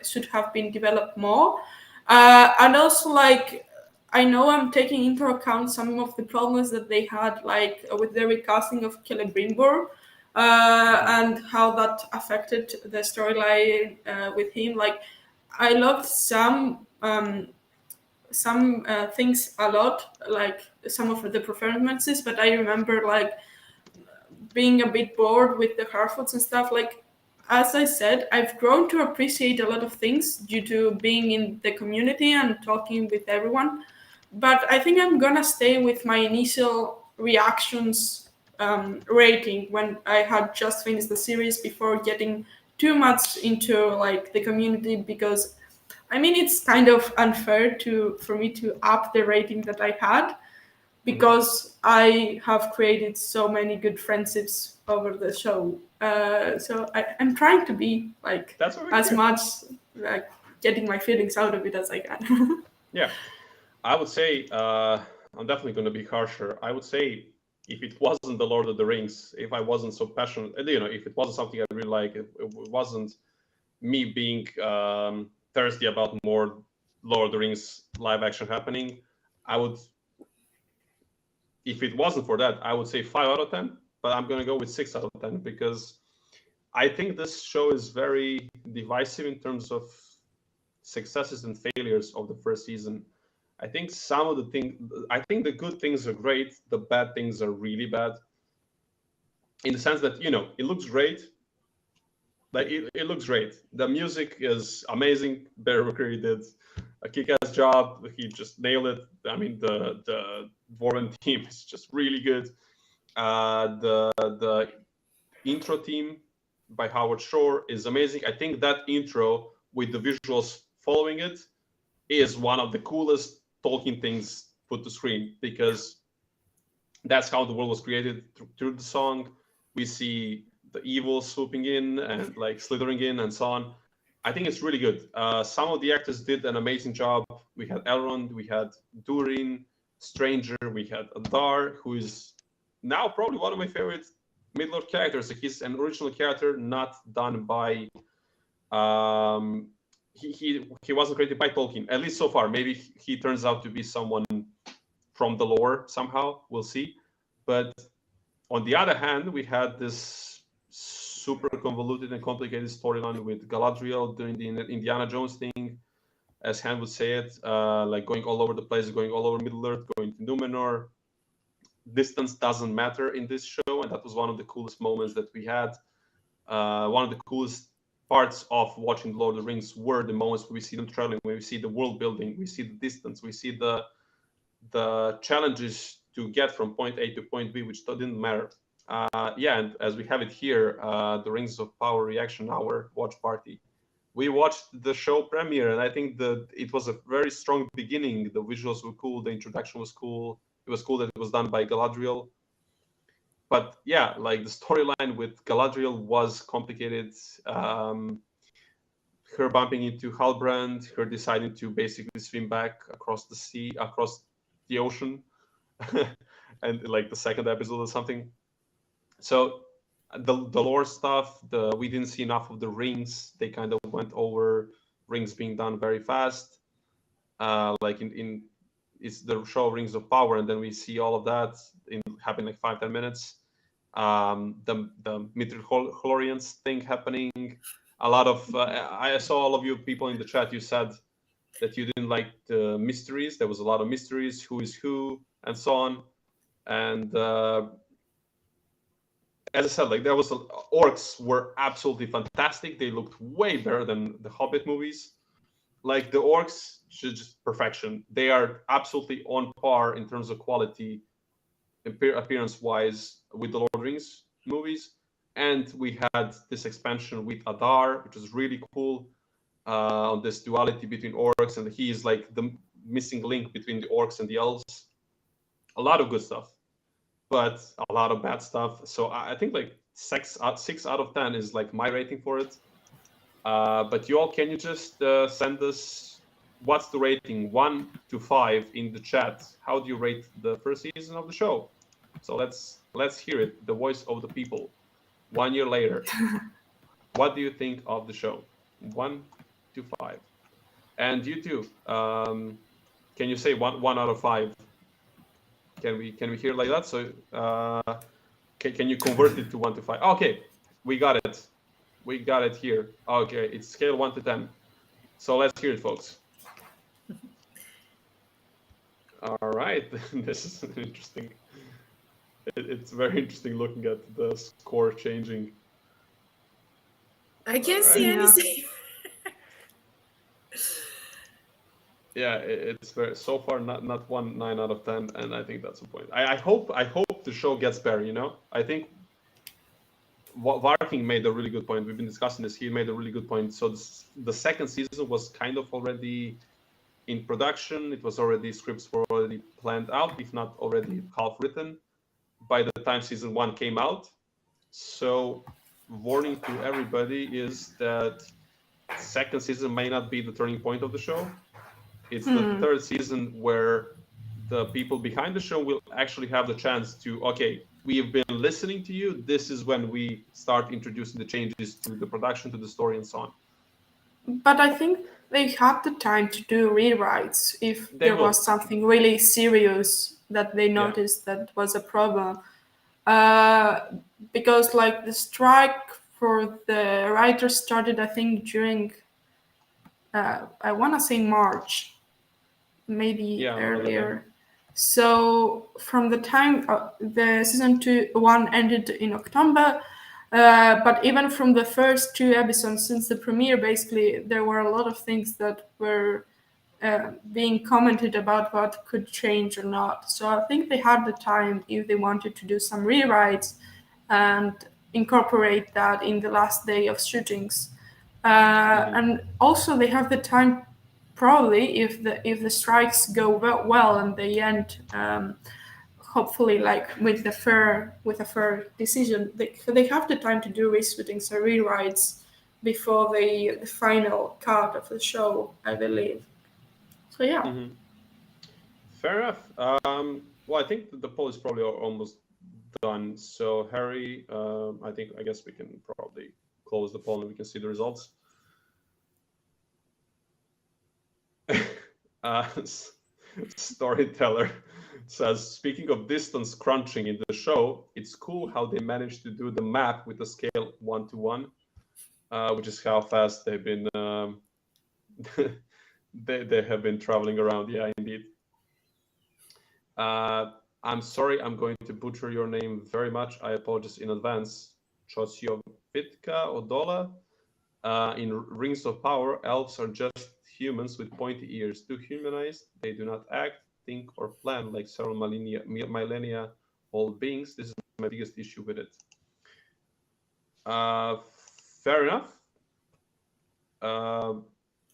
should have been developed more. And also, like, I know I'm taking into account some of the problems that they had, like with the recasting of Celebrimbor, and how that affected the storyline with him. Like, I loved some things a lot, like some of the performances, but I remember like being a bit bored with the Harfords and stuff. Like, as I said, I've grown to appreciate a lot of things due to being in the community and talking with everyone. But I think I'm gonna stay with my initial reactions rating when I had just finished the series, before getting too much into like the community, because I mean, it's kind of unfair for me to up the rating that I had, because I have created so many good friendships over the show. So I'm trying to be like as much like getting my feelings out of it as I can. Yeah, I would say I'm definitely going to be harsher. I would say if it wasn't the Lord of the Rings, if I wasn't so passionate, if it wasn't something I really like, if it wasn't me being thirsty about more Lord of the Rings live action happening, I would. If it wasn't for that, I would say 5 out of 10. But I'm going to go with 6 out of 10, because I think this show is very divisive in terms of successes and failures of the first season. I think the good things are great. The bad things are really bad. In the sense that, it looks great. Like, it looks great. The music is amazing. Better recorded. a kick-ass job. He just nailed it. I mean, the Dwarven team is just really good. The intro team by Howard Shore is amazing. I think that intro with the visuals following it is one of the coolest Tolkien things put to screen, because that's how the world was created through the song. We see the evil swooping in and like slithering in and so on. I think it's really good. Some of the actors did an amazing job. We had Elrond, we had Durin, Stranger, we had Adar, who is now probably one of my favorite Middle-earth characters. He's an original character, not done by. He wasn't created by Tolkien, at least so far. Maybe he turns out to be someone from the lore somehow. We'll see. But on the other hand, we had this super convoluted and complicated storyline with Galadriel doing the Indiana Jones thing, as Han would say it, like going all over the place, going all over Middle-earth, going to Numenor. Distance doesn't matter in this show, and that was one of the coolest moments that we had. One of the coolest parts of watching Lord of the Rings were the moments where we see them traveling, where we see the world building, we see the distance, we see the challenges to get from point A to point B, which didn't matter. And as we have it here, the Rings of Power reaction hour watch party. We watched the show premiere, and I think it was a very strong beginning. The visuals were cool, the introduction was cool. It was cool that it was done by Galadriel. But yeah, like the storyline with Galadriel was complicated. Her bumping into Halbrand, her deciding to basically swim back across the ocean, and like the second episode or something. So the lore stuff, we didn't see enough of the rings. They kind of went over rings being done very fast. Like in it's the show Rings of Power, and then we see all of that happen like 5-10 minutes. The Mithril thing happening. A lot of I saw all of you people in the chat. You said that you didn't like the mysteries. There was a lot of mysteries, who is who, and so on. And as I said, like orcs were absolutely fantastic. They looked way better than the Hobbit movies. Like the orcs, just perfection. They are absolutely on par in terms of quality, appearance-wise, with the Lord of the Rings movies. And we had this expansion with Adar, which was really cool, on this duality between orcs, and he is like the missing link between the orcs and the elves. A lot of good stuff, but a lot of bad stuff. So I think like 6 out of 10 is like my rating for it. But you all, can you just send us what's the rating 1 to 5 in the chat? How do you rate the first season of the show? So let's hear it. The voice of the people. 1 year later, what do you think of the show? 1 to 5. And you too. Can you say one out of 5? Can we hear like that? So can you convert it to 1 to 5? Okay, we got it. We got it here. Okay, it's scale 1 to 10. So let's hear it, folks. All right, this is interesting. It's very interesting looking at the score changing. I can't see anything. Yeah, it's very, so far not 9 out of 10, and I think that's the point. I hope the show gets better. You know, I think Varking made a really good point. We've been discussing this. He made a really good point. So the second season was kind of already in production. It was already, scripts were already planned out, if not already half written, by the time season 1 came out. So warning to everybody is that second season may not be the turning point of the show. It's the third season where the people behind the show will actually have the chance to, okay, we have been listening to you. This is when we start introducing the changes to the production, to the story, and so on. But I think they had the time to do rewrites if there was something really serious that they noticed that was a problem. Because like the strike for the writers started, I think, during, I want to say March, maybe earlier. So from the time the season 1 ended in October, but even from the first 2 episodes since the premiere, basically there were a lot of things that were being commented about what could change or not. So I think they had the time if they wanted to do some rewrites and incorporate that in the last day of shootings. And also they have the time, probably, if the strikes go well and they end hopefully like with a fair decision, they have the time to do reshootings or rewrites before the final cut of the show, I believe. So yeah. Fair enough. Well, I think the poll is probably almost done. So Harry, I guess we can probably close the poll and we can see the results. Storyteller says, speaking of distance crunching in the show, it's cool how they managed to do the map with a scale 1:1, which is how fast they've been they have been traveling around. Yeah, indeed. I'm sorry, I'm going to butcher your name very much. I apologize in advance. Chosyovitka Odola. In Rings of Power, elves are just humans with pointy ears, too humanized. They do not act, think, or plan like several millennia old beings. This is my biggest issue with it. Fair enough.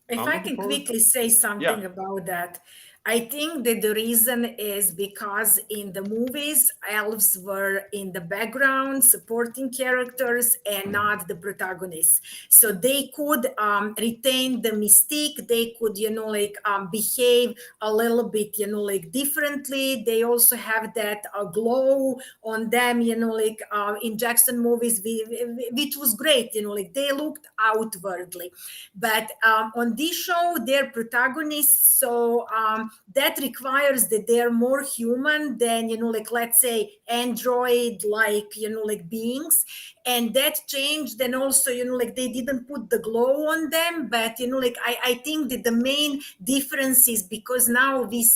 If I can quickly say something about that, I think that the reason is because in the movies, elves were in the background, supporting characters, and not the protagonists. So they could retain the mystique. They could, behave a little bit, differently. They also have that glow on them, in Jackson movies, which was great. They looked outwardly. But on this show, they're protagonists. So that requires that they're more human than, let's say, android, beings. And that changed. And also, they didn't put the glow on them. But, I think that the main difference is because now we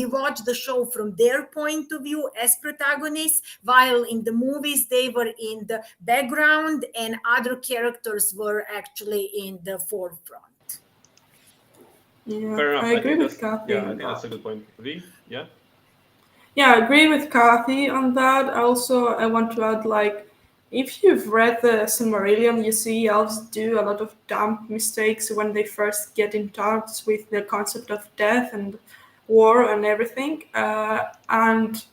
watch the show from their point of view as protagonists, while in the movies, they were in the background and other characters were actually in the forefront. Yeah, fair enough. I agree with Kathy. Yeah, I think that's a good point. V, yeah? Yeah, I agree with Kathy on that. Also, I want to add, if you've read the Silmarillion, you see elves do a lot of dumb mistakes when they first get in touch with the concept of death and war and everything. And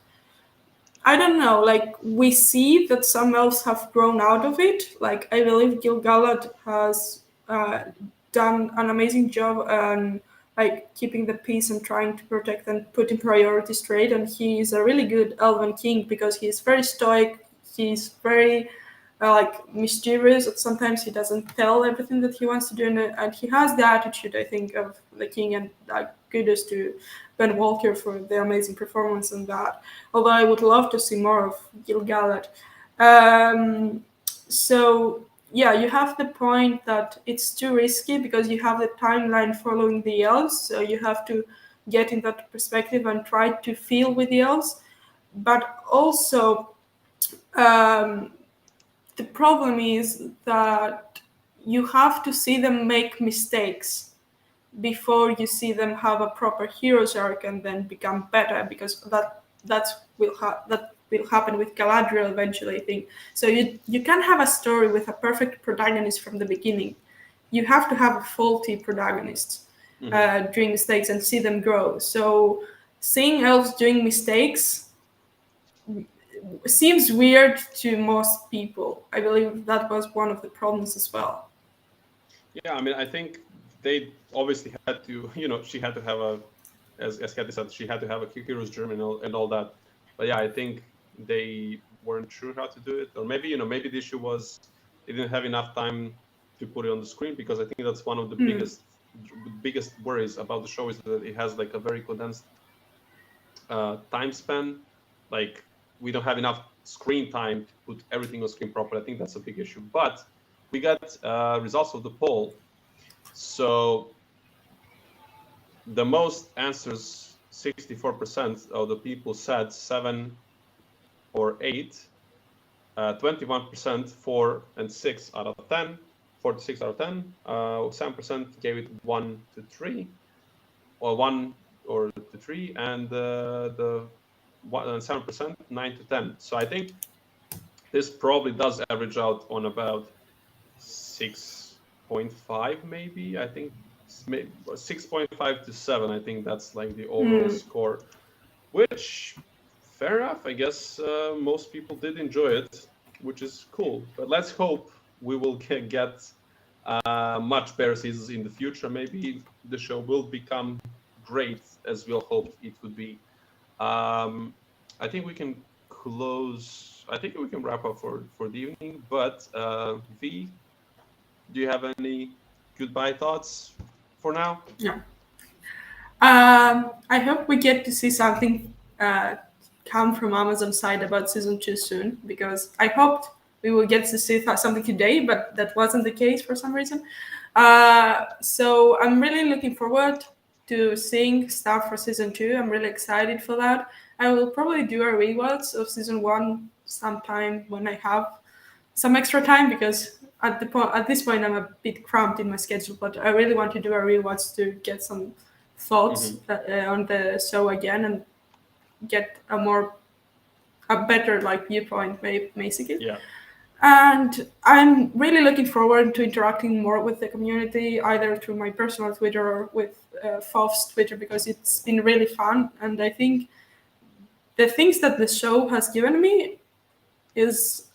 I don't know, we see that some elves have grown out of it. I believe Gil-galad has done an amazing job on keeping the peace and trying to protect and putting priorities straight. And he is a really good elven king because he's very stoic. He's very mischievous. And sometimes he doesn't tell everything that he wants to do, and he has the attitude, I think, of the king. And kudos to Ben Walker for the amazing performance on that. Although I would love to see more of Gil-galad. So yeah, you have the point that it's too risky because you have the timeline following the elves, so you have to get in that perspective and try to feel with the elves. But also, the problem is that you have to see them make mistakes before you see them have a proper hero's arc and then become better, because that will happen with Galadriel eventually, I think. So you can't have a story with a perfect protagonist from the beginning. You have to have a faulty protagonist doing mistakes and see them grow. So seeing elves doing mistakes seems weird to most people. I believe that was one of the problems as well. Yeah, I mean, I think they obviously had to, she had to have as Kathy said, she had to have a hero's journey and all that. But yeah, I think they weren't sure how to do it, or maybe maybe the issue was they didn't have enough time to put it on the screen, because I think that's one of the biggest worries about the show, is that it has a very condensed time span. We don't have enough screen time to put everything on screen properly. I think that's a big issue. But we got results of the poll. So the most answers, 64% of the people said 7 or 8, 21% 4 and 6 out of 10, 4 to 6 out of 10, 7% gave it 1 to 3, or 1 or to 3, and the 7% 9 to 10. So I think this probably does average out on about 6.5, maybe. I think 6.5 to 7. I think that's like the overall score, which fair enough. I guess most people did enjoy it, which is cool. But let's hope we will get much better seasons in the future. Maybe the show will become great as we all hoped it would be. I think we can close. I think we can wrap up for the evening. But V, do you have any goodbye thoughts for now? Yeah. I hope we get to see something come from Amazon side about season 2 soon, because I hoped we will get to see something today, but that wasn't the case for some reason. So I'm really looking forward to seeing stuff for season 2. I'm really excited for that. I will probably do a rewatch of season 1 sometime when I have some extra time, because at this point I'm a bit cramped in my schedule, but I really want to do a rewatch to get some thoughts on the show again and get a better like viewpoint, basically. Yeah. And I'm really looking forward to interacting more with the community, either through my personal Twitter or with FOF's Twitter, because it's been really fun. And I think the things that the show has given me is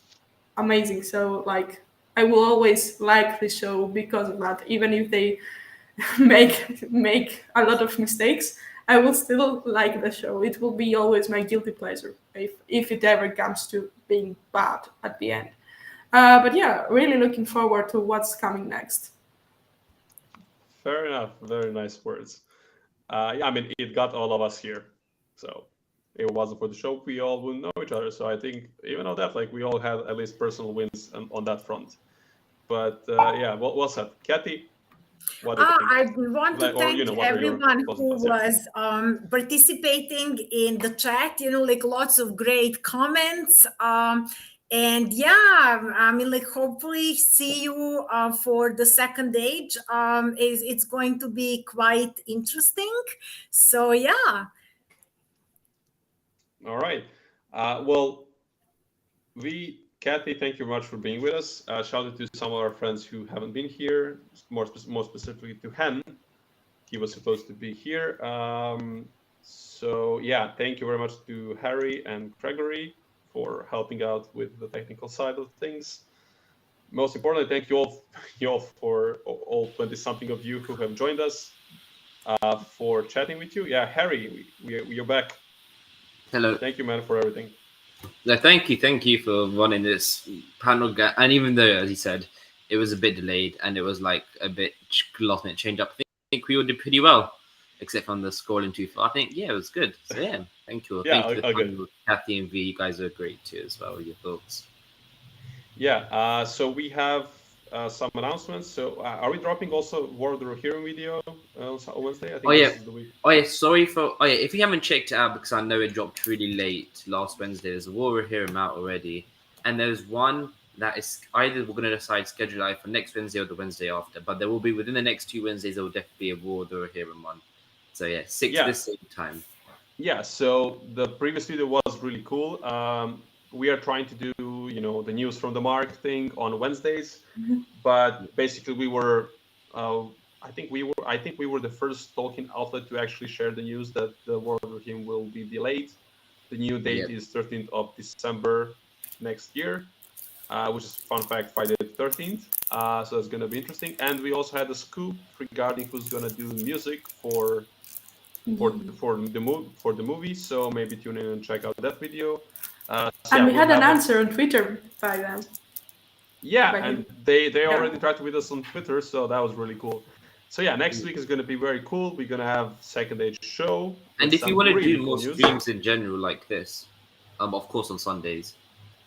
amazing. So like, I will always like the show because of that, even if they make a lot of mistakes. I will still like the show. It will be always my guilty pleasure if it ever comes to being bad at the end. But yeah, really looking forward to what's coming next. Fair enough. Very nice words. Yeah, I mean, it got all of us here. So if it wasn't for the show, we all wouldn't know each other. So I think even on that, like, we all had at least personal wins on that front. But yeah, well said. Kathy, what do you think? I want to thank everyone who thoughts? was participating in the chat. Like lots of great comments. And yeah, I mean, like, hopefully see you for the second age. It's going to be quite interesting. So yeah. All right. Well, Kathy, thank you very much for being with us. Shout out to some of our friends who haven't been here, more specifically to Hen. He was supposed to be here. So yeah, thank you very much to Harry and Gregory for helping out with the technical side of things. Most importantly, thank you all for all 20-something of you who have joined us for chatting with you. Yeah, Harry, you're back. Hello. Thank you, man, for everything. No, thank you for running this panel. And even though, as he said, it was a bit delayed and it was like a bit last minute change up, I think we all did pretty well, except on the scrolling too far. I think, yeah, it was good. So yeah, thank you. Yeah, thank you good. Kathy and V. You guys are great too as well with your thoughts. Yeah, so we have some announcements. So are we dropping also World of Hero video on Wednesday? I think this is the week. If you haven't checked it out, because I know it dropped really late last Wednesday, there's a War of Hero out already. And there's one that is either we're going to decide schedule out for next Wednesday or the Wednesday after. But there will be, within the next 2 Wednesdays, there will definitely be a War of Hero one. So yeah, 6 at the same time. Yeah, so the previous video was really cool. We are trying to do, the news from the mark thing on Wednesdays, but basically we were, I think we were the first Tolkien outlet to actually share the news that the World of Him will be delayed. The new date is 13th of December next year, which is, fun fact, Friday the 13th. So it's going to be interesting. And we also had a scoop regarding who's going to do music for the movie. So maybe tune in and check out that video. And we had an answer on Twitter by them. Yeah, and they already interacted with us on Twitter, so that was really cool. So yeah, next week is going to be very cool. We're going to have Second Age show. And if you want to do more streams in general like this, of course on Sundays,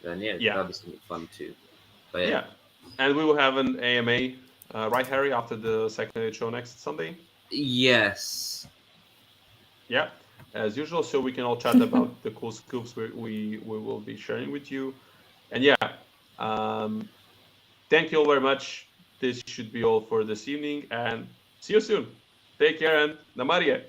then that'll be something fun too. But yeah, and we will have an AMA, right, Harry, after the Second Age show next Sunday. Yes. Yeah, as usual, so we can all chat about the cool scoops we will be sharing with you. And thank you all very much. This should be all for this evening, and see you soon. Take care and Namarie.